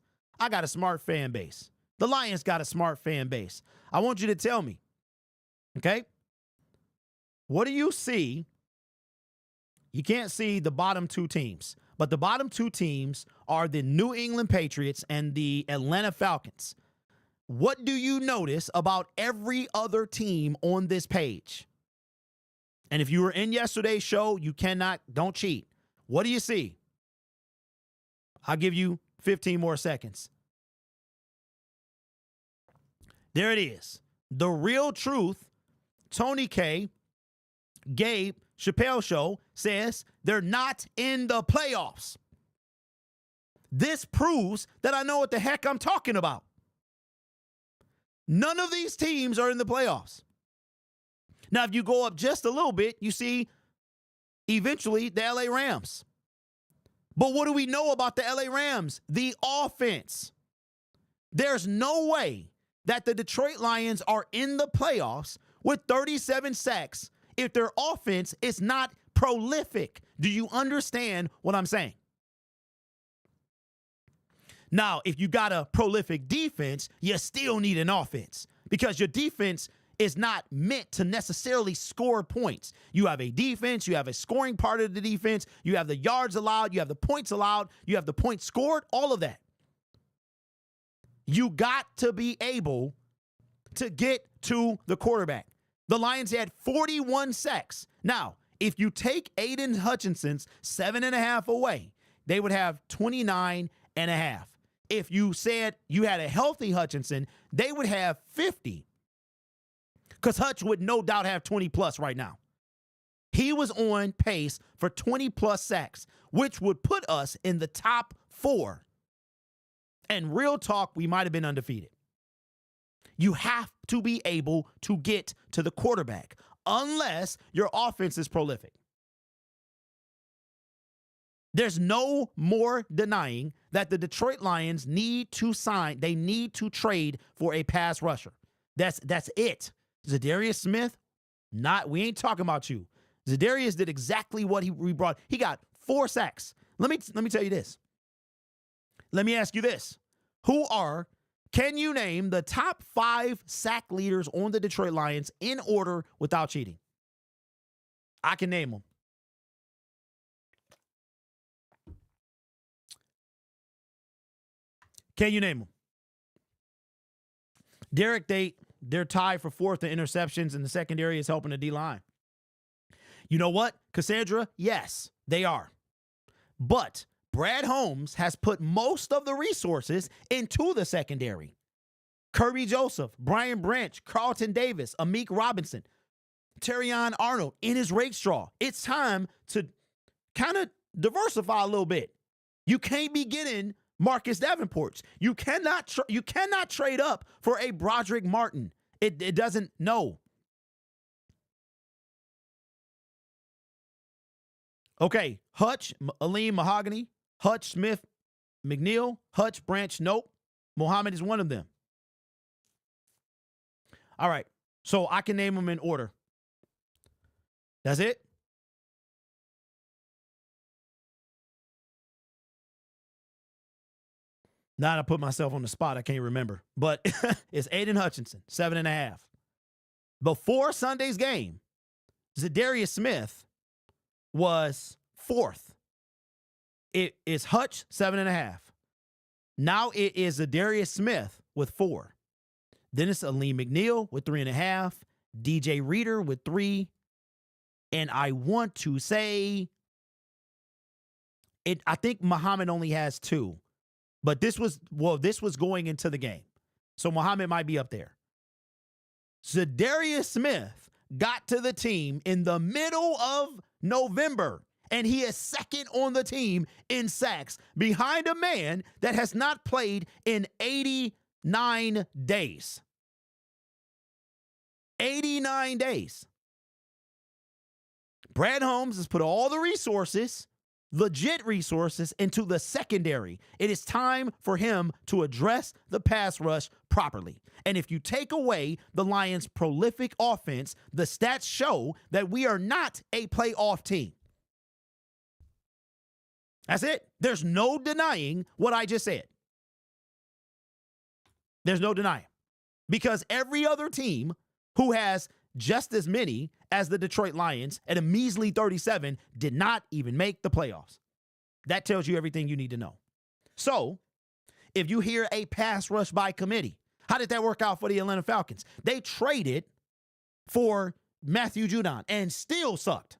The Lions got a smart fan base. I want you to tell me, okay? What do you see? You can't see the bottom two teams, but the bottom two teams are the New England Patriots and the Atlanta Falcons. What do you notice about every other team on this page? And if you were in yesterday's show, don't cheat. What do you see? I'll give you 15 more seconds. There it is. The Real Truth, Tony K, Gabe, Chappelle Show says they're not in the playoffs. This proves that I know what the heck I'm talking about. None of these teams are in the playoffs. Now, if you go up just a little bit, you see eventually the LA Rams. But what do we know about the LA Rams? The offense. There's no way that the Detroit Lions are in the playoffs with 37 sacks if their offense is not prolific. Do you understand what I'm saying? Now, if you got a prolific defense, you still need an offense because your defense is not meant to necessarily score points. You have a defense, you have a scoring part of the defense, you have the yards allowed, you have the points allowed, you have the points scored, all of that. You got to be able to get to the quarterback. The Lions had 41 sacks. Now, if you take Aiden Hutchinson's 7.5 away, they would have 29.5. If you said you had a healthy Hutchinson, they would have 50. Because Hutch would no doubt have 20 plus right now. He was on pace for 20 plus sacks, which would put us in the top 4. And real talk, we might have been undefeated. You have to be able to get to the quarterback unless your offense is prolific. There's no more denying that the Detroit Lions need to trade for a pass rusher. That's it. Zadarius Smith, we ain't talking about you. Zadarius did exactly what he brought. He got 4 sacks. Let me tell you this. Let me ask you this. Can you name the top 5 sack leaders on the Detroit Lions in order without cheating? I can name them. Can you name them? Derek, they're tied for 4th in interceptions, and the secondary is helping the D-line. You know what, Cassandra? Yes, they are. But Brad Holmes has put most of the resources into the secondary. Kirby Joseph, Brian Branch, Carlton Davis, Amik Robinson, Terrion Arnold in his rake straw. It's time to kind of diversify a little bit. You can't be getting Marcus Davenports. You cannot trade up for a Broderick Martin. It doesn't, no. Okay, Hutch, Aleem Mahogany, Hutch, Smith, McNeil, Hutch, Branch, nope. Muhammad is one of them. All right, so I can name them in order. That's it? Now I put myself on the spot, I can't remember. But it's Aiden Hutchinson, 7.5. Before Sunday's game, Zadarius Smith was 4th. It is Hutch, 7.5. Now it is Zadarius Smith with 4. Then it's Aleem McNeil with 3.5. DJ Reader with 3. And I want to say, I think Muhammad only has 2. But this was going into the game. So Muhammad might be up there. Zadarius Smith got to the team in the middle of November, and he is 2nd on the team in sacks behind a man that has not played in 89 days. 89 days. Brad Holmes has put all the resources legit resources into the secondary. It is time for him to address the pass rush properly. And if you take away the Lions' prolific offense, the stats show that we are not a playoff team. That's it. There's no denying what I just said. There's no denying. Because every other team who has just as many as the Detroit Lions at a measly 37 did not even make the playoffs. That tells you everything you need to know. So, if you hear a pass rush by committee, how did that work out for the Atlanta Falcons? They traded for Matthew Judon and still sucked.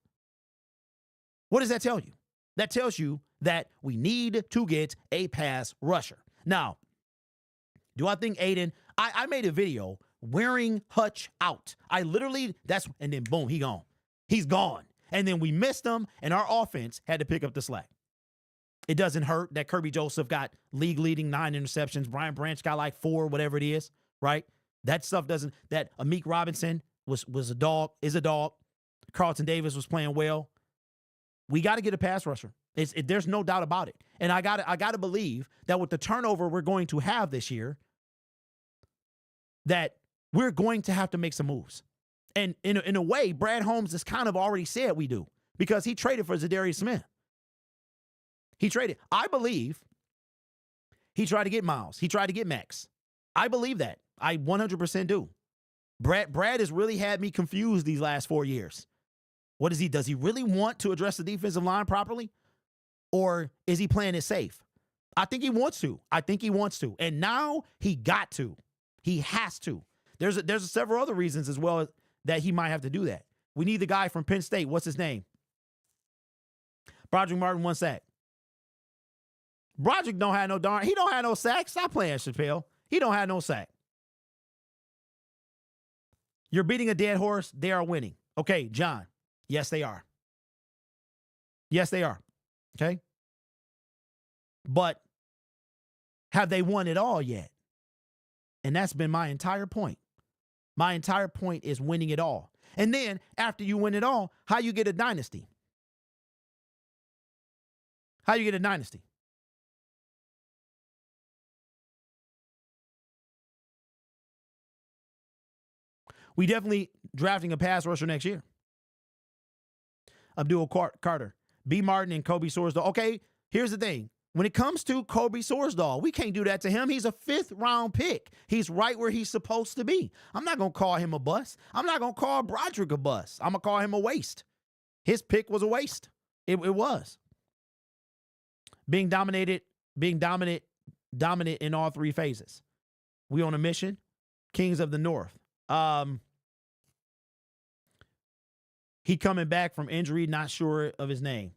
What does that tell you? That tells you that we need to get a pass rusher. Now, do I think Aiden, I made a video wearing Hutch out. I literally, and then boom, he gone. He's gone. And then we missed him, and our offense had to pick up the slack. It doesn't hurt that Kirby Joseph got league-leading 9 interceptions. Brian Branch got like 4, whatever it is, right? That stuff doesn't, that Amik Robinson was a dog, is a dog. Carlton Davis was playing well. We got to get a pass rusher. There's no doubt about it. And I got to believe that with the turnover we're going to have this year, that we're going to have to make some moves. And in a way, Brad Holmes has kind of already said we do, because he traded for Zadarius Smith. He traded. I believe he tried to get Miles. He tried to get Max. I believe that. I 100% do. Brad has really had me confused these last 4 years. What is he? Does he really want to address the defensive line properly? Or is he playing it safe? I think he wants to. And now he got to. He has to. There's several other reasons as well that he might have to do that. We need the guy from Penn State. What's his name? Broderick Martin, 1 sack. Broderick don't have he don't have no sack. Stop playing, Chappelle. He don't have no sack. You're beating a dead horse. They are winning. Okay, John. Yes, they are. Yes, they are. Okay? But have they won it all yet? And that's been my entire point. My entire point is winning it all. And then after you win it all, how you get a dynasty? How you get a dynasty? We definitely drafting a pass rusher next year. Abdul Carter, B. Martin, and Kobe Sorsdahl. Okay, here's the thing. When it comes to Kobe Sorsdahl, we can't do that to him. He's a 5th-round pick. He's right where he's supposed to be. I'm not going to call him a bust. I'm not going to call Broderick a bust. I'm going to call him a waste. His pick was a waste. It was. Being dominant in all 3 phases. We on a mission. Kings of the North. He coming back from injury, not sure of his name.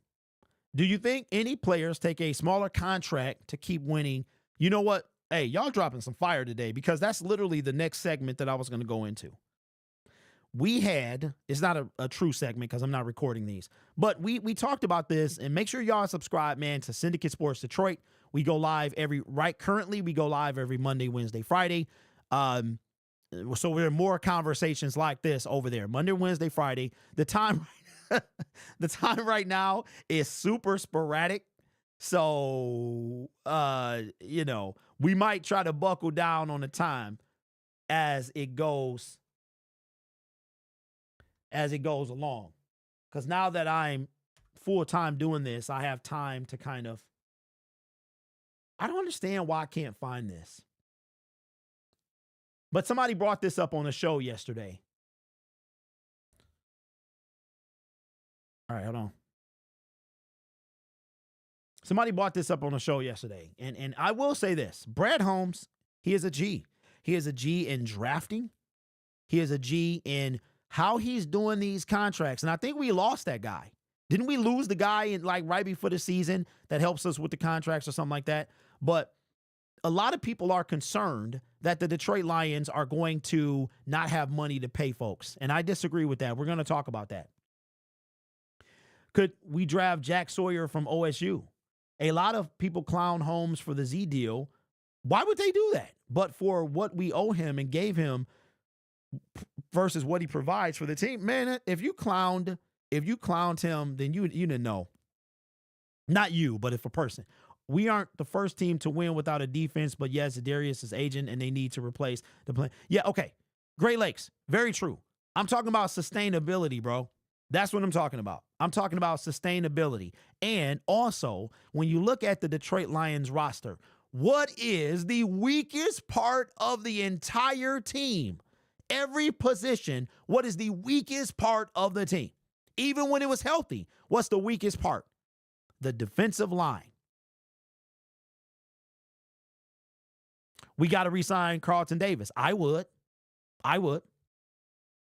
Do you think any players take a smaller contract to keep winning? You know what? Hey, y'all dropping some fire today, because that's literally the next segment that I was going to go into. It's not a true segment because I'm not recording these, but we talked about this, and make sure y'all subscribe, man, to Syndicate Sports Detroit. We go live currently we go live every Monday, Wednesday, Friday. So there are more conversations like this over there. Monday, Wednesday, Friday. The time right now is super sporadic. So, we might try to buckle down on the time as it goes along. Because now that I'm full-time doing this, I have time to I don't understand why I can't find this. But somebody brought this up on the show yesterday. All right, hold on. Somebody brought this up on the show yesterday. And I will say this. Brad Holmes, he is a G. He is a G in drafting. He is a G in how he's doing these contracts. And I think we lost that guy. Didn't we lose the guy right before the season that helps us with the contracts or something like that? But a lot of people are concerned that the Detroit Lions are going to not have money to pay folks. And I disagree with that. We're going to talk about that. Could we draft Jack Sawyer from OSU? A lot of people clown Holmes for the Z deal. Why would they do that? But for what we owe him and gave him versus what he provides for the team, man, if you clowned him, then you didn't know. Not you, but if a person. We aren't the first team to win without a defense, but yes, Darius is aging and they need to replace the play. Yeah, okay. Great Lakes, very true. I'm talking about sustainability, bro. That's what I'm talking about. I'm talking about sustainability. And also, when you look at the Detroit Lions roster, what is the weakest part of the entire team? Every position, what is the weakest part of the team? Even when it was healthy, what's the weakest part? The defensive line. We got to re-sign Carlton Davis. I would.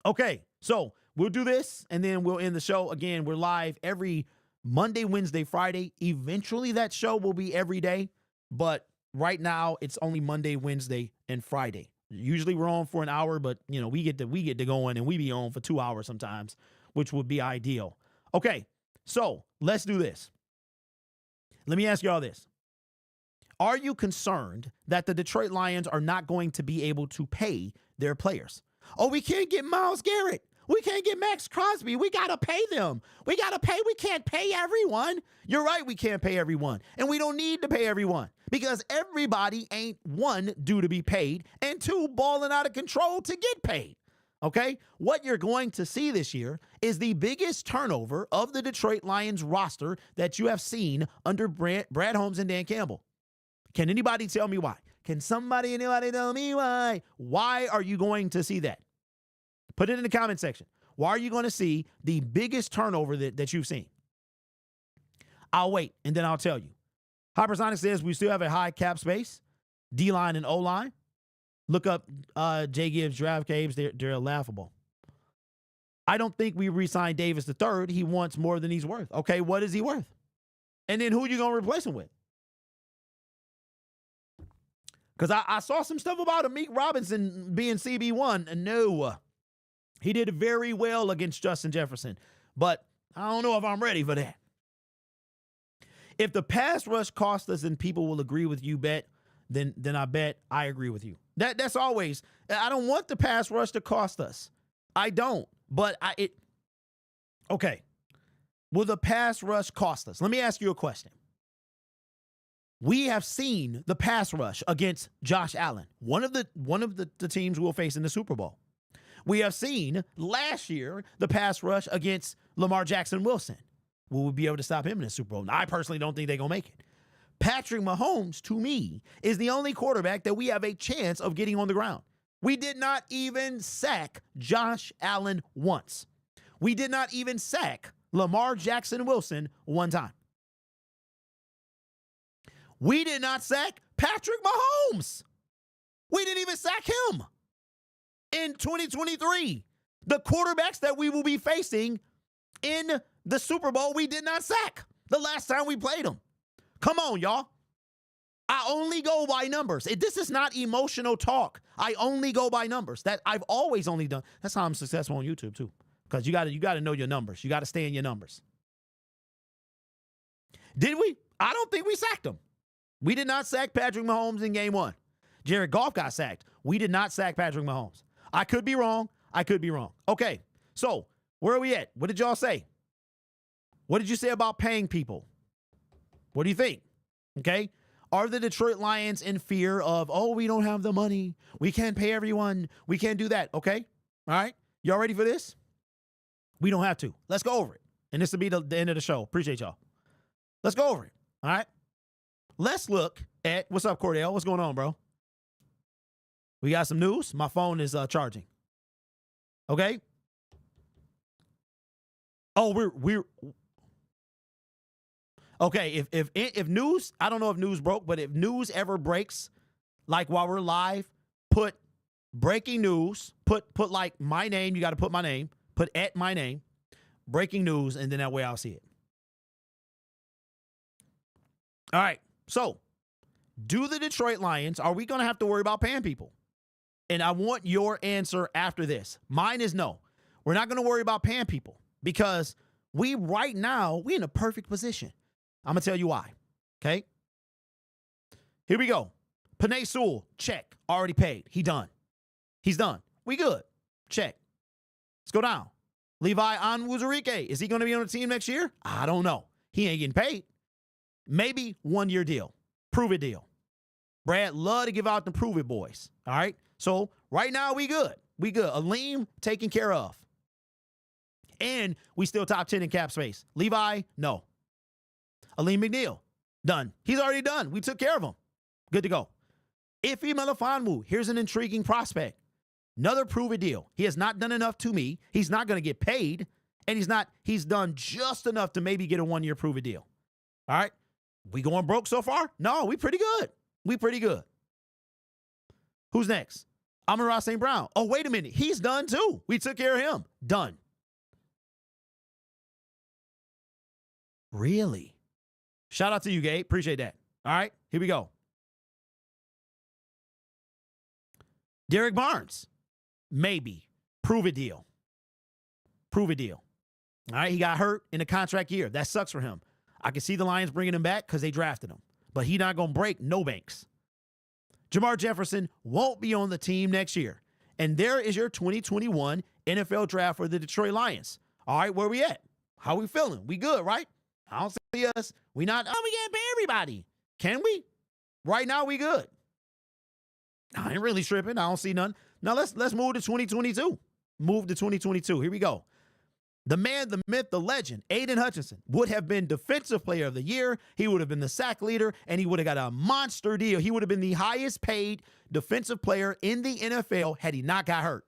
Okay, so we'll do this, and then we'll end the show. Again, we're live every Monday, Wednesday, Friday. Eventually, that show will be every day, but right now, it's only Monday, Wednesday, and Friday. Usually, we're on for an hour, but you know we get to going, and we be on for 2 hours sometimes, which would be ideal. Okay, so let's do this. Let me ask y'all this. Are you concerned that the Detroit Lions are not going to be able to pay their players? Oh, we can't get Myles Garrett. We can't get Max Crosby. We got to pay them. We got to pay. We can't pay everyone. You're right. We can't pay everyone. And we don't need to pay everyone because everybody ain't, one, due to be paid, and two, balling out of control to get paid. Okay? What you're going to see this year is the biggest turnover of the Detroit Lions roster that you have seen under Brad Holmes and Dan Campbell. Can anybody tell me why? Can anybody tell me why? Why are you going to see that? Put it in the comment section. Why are you going to see the biggest turnover that you've seen? I'll wait, and then I'll tell you. Hypersonic says we still have a high cap space. D-line and O-line. Look up Jay Gibbs draft caves. They're laughable. I don't think we re-signed Davis III. He wants more than he's worth. Okay, what is he worth? And then who are you going to replace him with? Because I saw some stuff about Amik Robinson being CB1. And no, he did very well against Justin Jefferson. But I don't know if I'm ready for that. If the pass rush cost us and people will agree with you, then I bet I agree with you. That's always, I don't want the pass rush to cost us. I don't. But okay. Will the pass rush cost us? Let me ask you a question. We have seen the pass rush against Josh Allen, one of the teams we'll face in the Super Bowl. We have seen last year the pass rush against Lamar Jackson Wilson. Will we be able to stop him in the Super Bowl? I personally don't think they're going to make it. Patrick Mahomes, to me, is the only quarterback that we have a chance of getting on the ground. We did not even sack Josh Allen once. We did not even sack Lamar Jackson Wilson one time. We did not sack Patrick Mahomes. We didn't even sack him in 2023. The quarterbacks that we will be facing in the Super Bowl, we did not sack the last time we played them. Come on, y'all. I only go by numbers. This is not emotional talk. I only go by numbers. That I've always only done. That's how I'm successful on YouTube too. Because you got to know your numbers. You got to stay in your numbers. Did we? I don't think we sacked him. We did not sack Patrick Mahomes in game one. Jared Goff got sacked. We did not sack Patrick Mahomes. I could be wrong. Okay, so where are we at? What did y'all say? What did you say about paying people? What do you think? Okay. Are the Detroit Lions in fear of, we don't have the money. We can't pay everyone. We can't do that. Okay. All right. Y'all ready for this? We don't have to. Let's go over it. And this will be the end of the show. Appreciate y'all. Let's go over it. All right. Let's look at, what's up, Cordell? What's going on, bro? We got some news. My phone is charging. Okay. Oh, we're okay. If news, I don't know if news broke, but if news ever breaks, like while we're live, put breaking news, put like my name. You got to put my name, put at my name, breaking news, and then that way I'll see it. All right. So, do the Detroit Lions, are we going to have to worry about paying people? And I want your answer after this. Mine is no. We're not going to worry about paying people because right now, we're in a perfect position. I'm going to tell you why. Okay? Here we go. Panay Sewell, check. Already paid. He's done. We good. Check. Let's go down. Levi Onwuzurike, is he going to be on the team next year? I don't know. He ain't getting paid. Maybe 1 year deal. Prove it deal. Brad love to give out the prove it boys. All right. So right now we good. We good. Aleem taken care of. And we still top 10 in cap space. Levi, no. Aleem McNeil, done. He's already done. We took care of him. Good to go. Ife Melifonwu, here's an intriguing prospect. Another prove it deal. He has not done enough to me. He's not going to get paid. And he's done just enough to maybe get a 1 year prove it deal. All right. We going broke so far? No, we pretty good. We pretty good. Who's next? Amon-Ra St. Brown. Oh, wait a minute. He's done too. We took care of him. Done. Really? Shout out to you, Gabe. Appreciate that. All right, here we go. Derek Barnes. Maybe. Prove it deal. Prove it deal. All right, he got hurt in the contract year. That sucks for him. I can see the Lions bringing him back because they drafted him. But he's not going to break no banks. Jamar Jefferson won't be on the team next year. And there is your 2021 NFL draft for the Detroit Lions. All right, where we at? How we feeling? We good, right? I don't see us. We not, we can't pay everybody. Can we? Right now, we good. I ain't really tripping. I don't see none. Now, let's move to 2022. Move to 2022. Here we go. The man, the myth, the legend, Aiden Hutchinson, would have been Defensive Player of the Year. He would have been the sack leader, and he would have got a monster deal. He would have been the highest paid defensive player in the NFL had he not got hurt.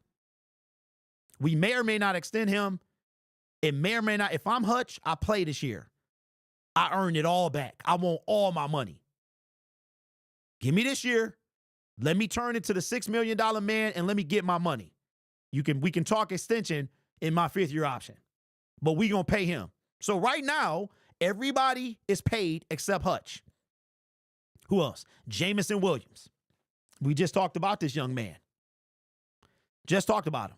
We may or may not extend him. It may or may not. If I'm Hutch, I play this year. I earned it all back. I want all my money. Give me this year. Let me turn into the $6 million man, and let me get my money. We can talk extension in my 5th year option. But we going to pay him. So right now, everybody is paid except Hutch. Who else? Jamison Williams. We just talked about this young man. Just talked about him.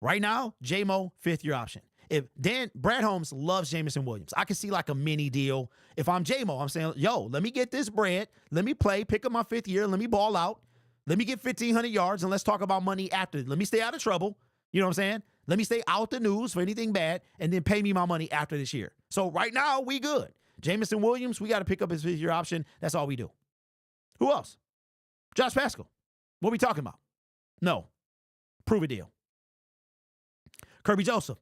Right now, J-Mo, 5th year option. If Brad Holmes loves Jamison Williams. I can see like a mini deal. If I'm J-Mo, I'm saying, yo, let me get this bread. Let me play, pick up my 5th year. Let me ball out. Let me get 1,500 yards, and let's talk about money after. Let me stay out of trouble. You know what I'm saying? Let me stay out the news for anything bad, and then pay me my money after this year. So right now, we good. Jamison Williams, we got to pick up his 5th year option. That's all we do. Who else? Josh Pascal. What are we talking about? No. Prove a deal. Kirby Joseph,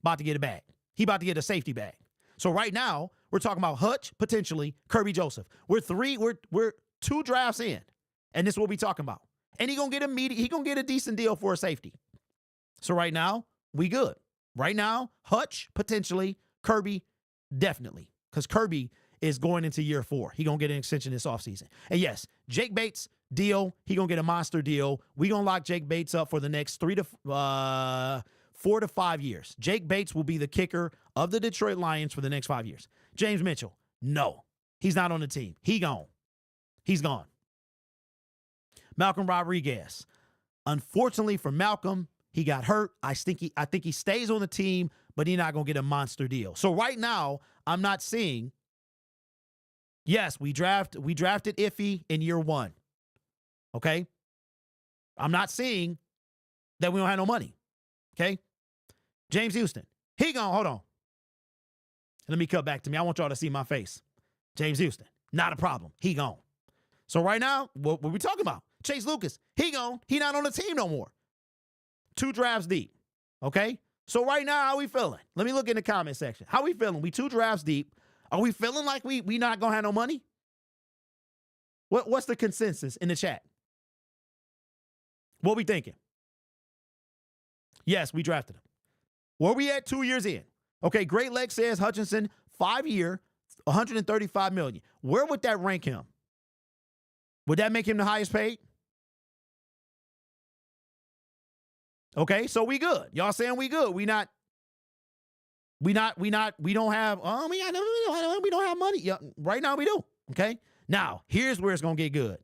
about to get a bag. He about to get a safety bag. So right now, we're talking about Hutch, potentially, Kirby Joseph. We're 2 drafts in, and this is what we talking about. And he gonna get a decent deal for a safety. So right now, we good. Right now, Hutch, potentially, Kirby, definitely. Because Kirby is going into year 4. He going to get an extension this offseason. And yes, Jake Bates, deal. He going to get a monster deal. We going to lock Jake Bates up for the next 4 to 5 years. Jake Bates will be the kicker of the Detroit Lions for the next 5 years. James Mitchell, no. He's not on the team. He gone. He's gone. Malcolm Rodriguez. Unfortunately for Malcolm, he got hurt. I think he stays on the team, but he's not going to get a monster deal. So right now, I'm not seeing, yes, we drafted Iffy in year 1. Okay? I'm not seeing that we don't have no money. Okay? James Houston. He gone. Hold on. Let me cut back to me. I want y'all to see my face. James Houston. Not a problem. He gone. So right now, what we talking about? Chase Lucas. He gone. He not on the team no more. 2 drafts deep. Okay? So right now, how we feeling? Let me look in the comment section. How we feeling? We 2 drafts deep. Are we feeling like we not going to have no money? What's the consensus in the chat? What we thinking? Yes, we drafted him. Where we at 2 years in? Okay, Great Leg says Hutchinson, 5-year, $135 million. Where would that rank him? Would that make him the highest paid? Okay, so we good. Y'all saying we good. We don't have, we don't have money. Yeah, right now we do. Okay. Now, here's where it's going to get good.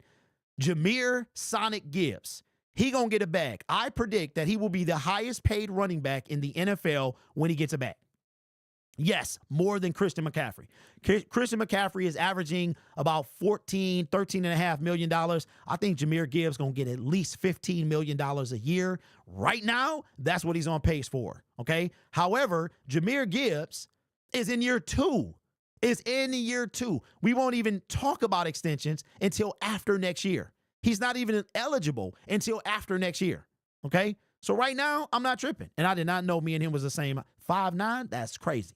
Jahmyr Sonic Gibbs. He going to get a bag. I predict that he will be the highest paid running back in the NFL when he gets a bag. Yes, more than Christian McCaffrey. Christian McCaffrey is averaging about $13.5 million. I think Jahmyr Gibbs going to get at least $15 million a year. Right now, that's what he's on pace for, okay? However, Jahmyr Gibbs is in year 2. is in year 2. We won't even talk about extensions until after next year. He's not even eligible until after next year. Okay? So right now, I'm not tripping. And I did not know me and him was the same 5'9". That's crazy.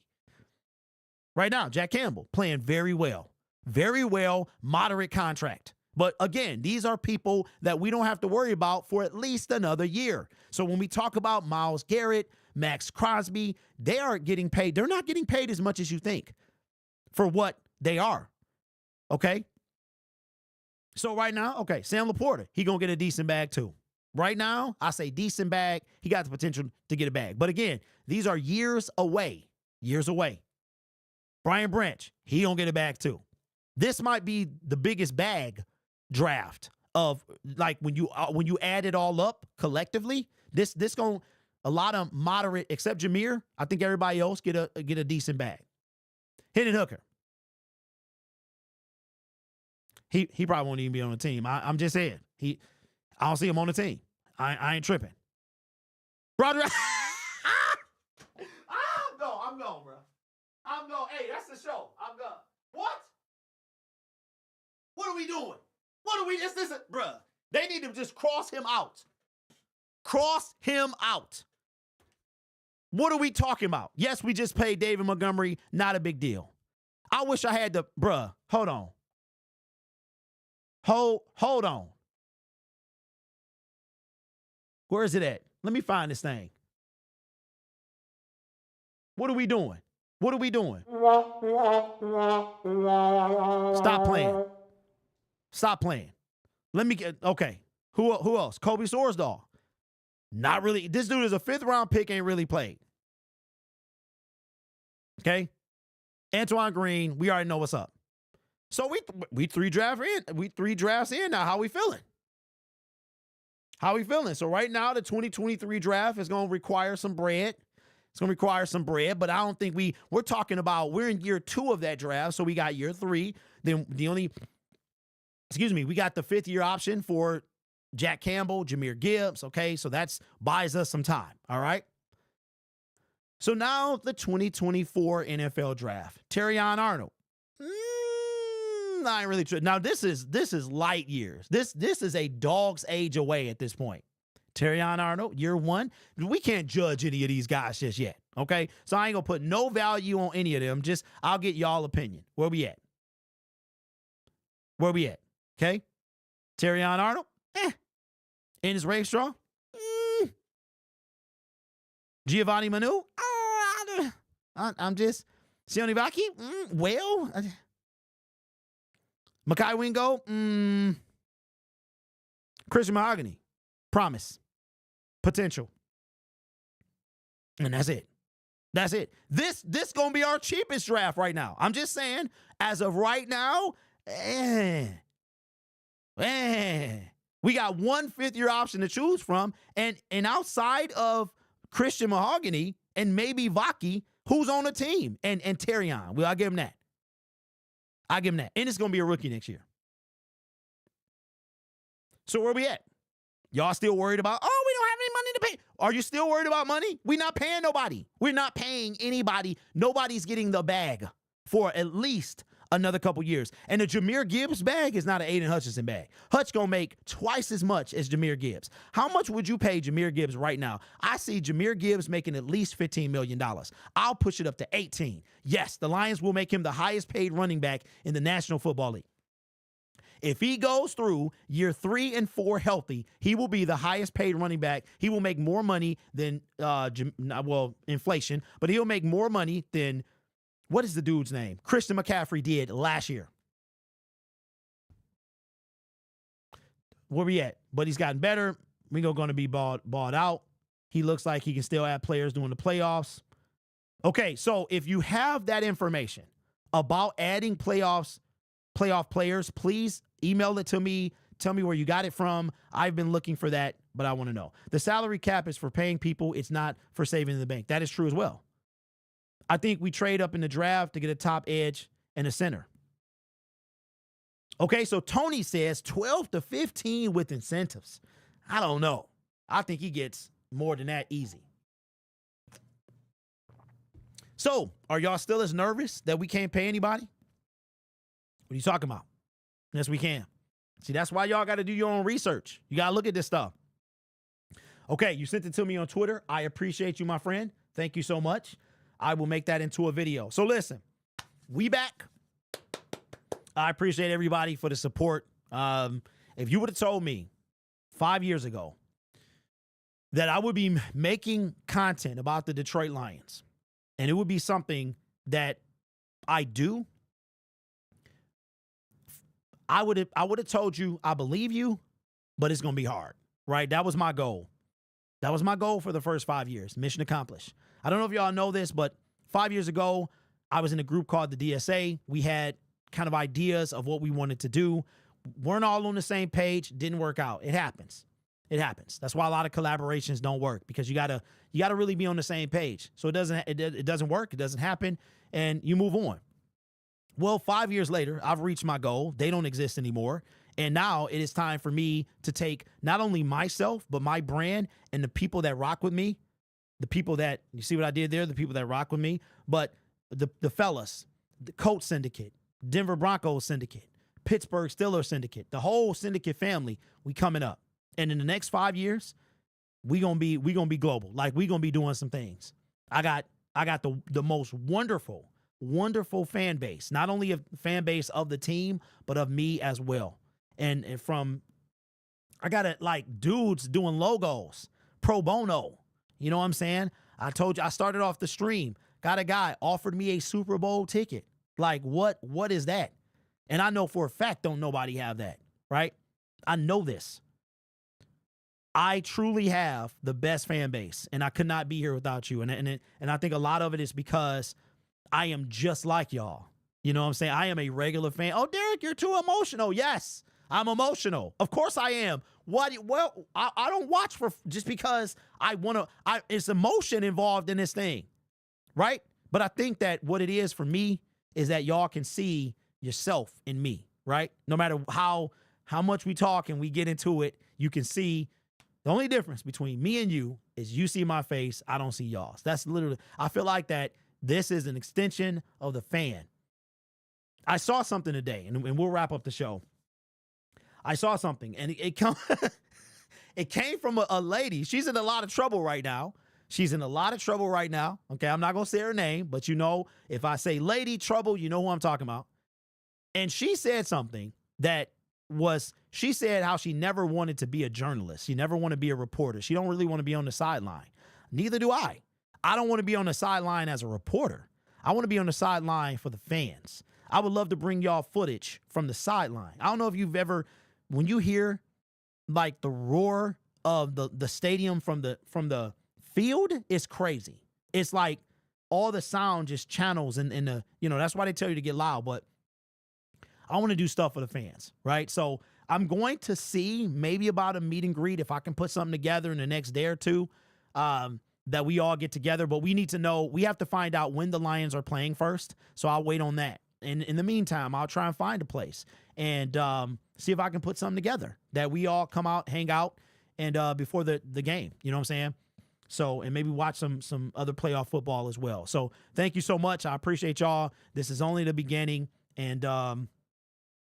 Right now, Jack Campbell playing very well. Very well, moderate contract. But again, these are people that we don't have to worry about for at least another year. So when we talk about Myles Garrett, Max Crosby, they are getting paid. They're not getting paid as much as you think for what they are. Okay? So right now, okay, Sam Laporta, he going to get a decent bag too. Right now, I say decent bag. He got the potential to get a bag. But again, these are years away. Years away. Brian Branch, he going to get a bag too. This might be the biggest bag draft of, like, when you add it all up collectively. This going a lot of moderate, except Jameer. I think everybody else get a decent bag. Hendon Hooker. He probably won't even be on the team. I'm just saying. I don't see him on the team. I ain't tripping. Brother. I'm going, bro. I'm going. Hey, that's the show. I'm going. What? What are we doing? What are we? This isn't, bruh. They need to just cross him out. Cross him out. What are we talking about? Yes, we just paid David Montgomery. Not a big deal. I wish I had the, bruh. Hold on. Hold on. Where is it at? Let me find this thing. What are we doing? What are we doing? Stop playing. Stop playing. Let me get, okay. Who else? Kobe Sorsdahl. Not really. This dude is a 5th-round pick, ain't really played. Okay? Antoine Green, we already know what's up. So we 3 drafts in now. How we feeling? How we feeling? So right now, the 2023 draft is going to require some bread. It's going to require some bread, but I don't think we're talking about, we're in year 2 of that draft, so we got year 3. Then we got the 5th-year option for Jack Campbell, Jahmyr Gibbs, okay? So that's buys us some time, all right? So now the 2024 NFL draft. Terrion Arnold. I ain't really sure. Now this is light years. This is a dog's age away at this point. Terrion Arnold, year 1. We can't judge any of these guys just yet, okay? So I ain't gonna put no value on any of them. Just I'll get y'all opinion. Where we at? Where we at? Okay? Terrion Arnold? In his race straw? Giovanni Manu? I'm just Sione Vaki? Well, Makai Wingo? Christian Mahogany? Promise. Potential. And that's it. That's it. This gonna be our cheapest draft right now. I'm just saying, as of right now, we got one 5th-year option to choose from, and outside of Christian Mahogany and maybe Vaki, who's on the team? And Terrion. Well, I'll give him that. I'll give him that. And it's going to be a rookie next year. So where we at? Y'all still worried about, oh, we don't have any money to pay. Are you still worried about money? We're not paying nobody. We're not paying anybody. Nobody's getting the bag for at least another couple years. And the Jahmyr Gibbs bag is not an Aiden Hutchinson bag. Hutch going to make twice as much as Jahmyr Gibbs. How much would you pay Jahmyr Gibbs right now? I see Jahmyr Gibbs making at least $15 million. I'll push it up to 18. Yes, the Lions will make him the highest paid running back in the National Football League. If he goes through year 3 and 4 healthy, he will be the highest paid running back. He will make more money than, inflation, but he'll make more money than, what is the dude's name? Christian McCaffrey did last year. Where we at? But he's gotten better. Ringo going to be bought out. He looks like he can still add players during the playoffs. Okay, so if you have that information about adding playoff players, please email it to me. Tell me where you got it from. I've been looking for that, but I want to know. The salary cap is for paying people. It's not for saving in the bank. That is true as well. I think we trade up in the draft to get a top edge and a center. Okay, so Tony says 12 to 15 with incentives. I don't know. I think he gets more than that easy. So, are y'all still as nervous that we can't pay anybody? What are you talking about? Yes, we can. See, that's why y'all got to do your own research. You got to look at this stuff. Okay, you sent it to me on Twitter. I appreciate you, my friend. Thank you so much. I will make that into a video. So listen, we back. I appreciate everybody for the support. If you would have told me 5 years ago that I would be making content about the Detroit Lions, and it would be something that I do, I would have told you I believe you, but it's going to be hard, right? That was my goal. That was my goal for the first 5 years. Mission accomplished. I don't know if y'all know this, but 5 years ago, I was in a group called the DSA. We had kind of ideas of what we wanted to do. Weren't all on the same page. Didn't work out. It happens. It happens. That's why a lot of collaborations don't work, because you gotta really be on the same page. So it doesn't work. It doesn't happen, and you move on. Well, 5 years later, I've reached my goal. They don't exist anymore. And now it is time for me to take not only myself, but my brand and the people that rock with me, the people that, you see what I did there, the people that rock with me, but the fellas, the Colts Syndicate, Denver Broncos Syndicate, Pittsburgh Steelers Syndicate, the whole Syndicate family, we coming up. And in the next 5 years, we gonna be global. Like, we gonna be doing some things. I got the most wonderful fan base, not only a fan base of the team, but of me as well. And I got like dudes doing logos, pro bono. You know what I'm saying? I told you, I started off the stream. Got a guy offered me a Super Bowl ticket. Like, what is that? And I know for a fact don't nobody have that, right? I know this. I truly have the best fan base, and I could not be here without you. And I think a lot of it is because I am just like y'all. You know what I'm saying? I am a regular fan. Oh, Derek, you're too emotional. Yes, I'm emotional. Of course I am. What? Well, I don't watch for just because I want to. It's emotion involved in this thing, right? But I think that what it is for me is that y'all can see yourself in me, right? No matter how much we talk and we get into it, you can see the only difference between me and you is you see my face, I don't see y'all's. That's literally, I feel like that this is an extension of the fan. I saw something today, and we'll wrap up the show. I saw something, and it came from a lady. She's in a lot of trouble right now. She's in a lot of trouble right now. Okay, I'm not going to say her name, but you know, if I say lady trouble, you know who I'm talking about. And she said something that she said how she never wanted to be a journalist. She never wanted to be a reporter. She don't really want to be on the sideline. Neither do I. I don't want to be on the sideline as a reporter. I want to be on the sideline for the fans. I would love to bring y'all footage from the sideline. I don't know if you've ever, when you hear like the roar of the stadium from the field, it's crazy. It's like all the sound just channels in the, you know, that's why they tell you to get loud, but I want to do stuff for the fans, right? So I'm going to see maybe about a meet and greet if I can put something together in the next day or two that we all get together. But we need to know, we have to find out when the Lions are playing first. So I'll wait on that. And in the meantime, I'll try and find a place and see if I can put something together that we all come out, hang out, and before the game, you know what I'm saying? So, and maybe watch some other playoff football as well. So thank you so much. I appreciate y'all. This is only the beginning, and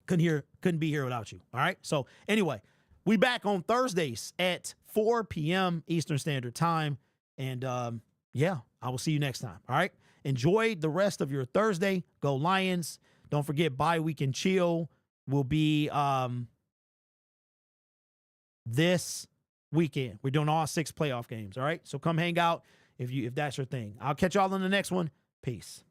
couldn't be here without you. All right. So anyway, we back on Thursdays at 4 p.m. Eastern Standard Time. And yeah, I will see you next time. All right. Enjoy the rest of your Thursday. Go Lions. Don't forget, bye week and chill will be this weekend. We're doing all 6 playoff games. All right. So come hang out if that's your thing. I'll catch y'all on the next one. Peace.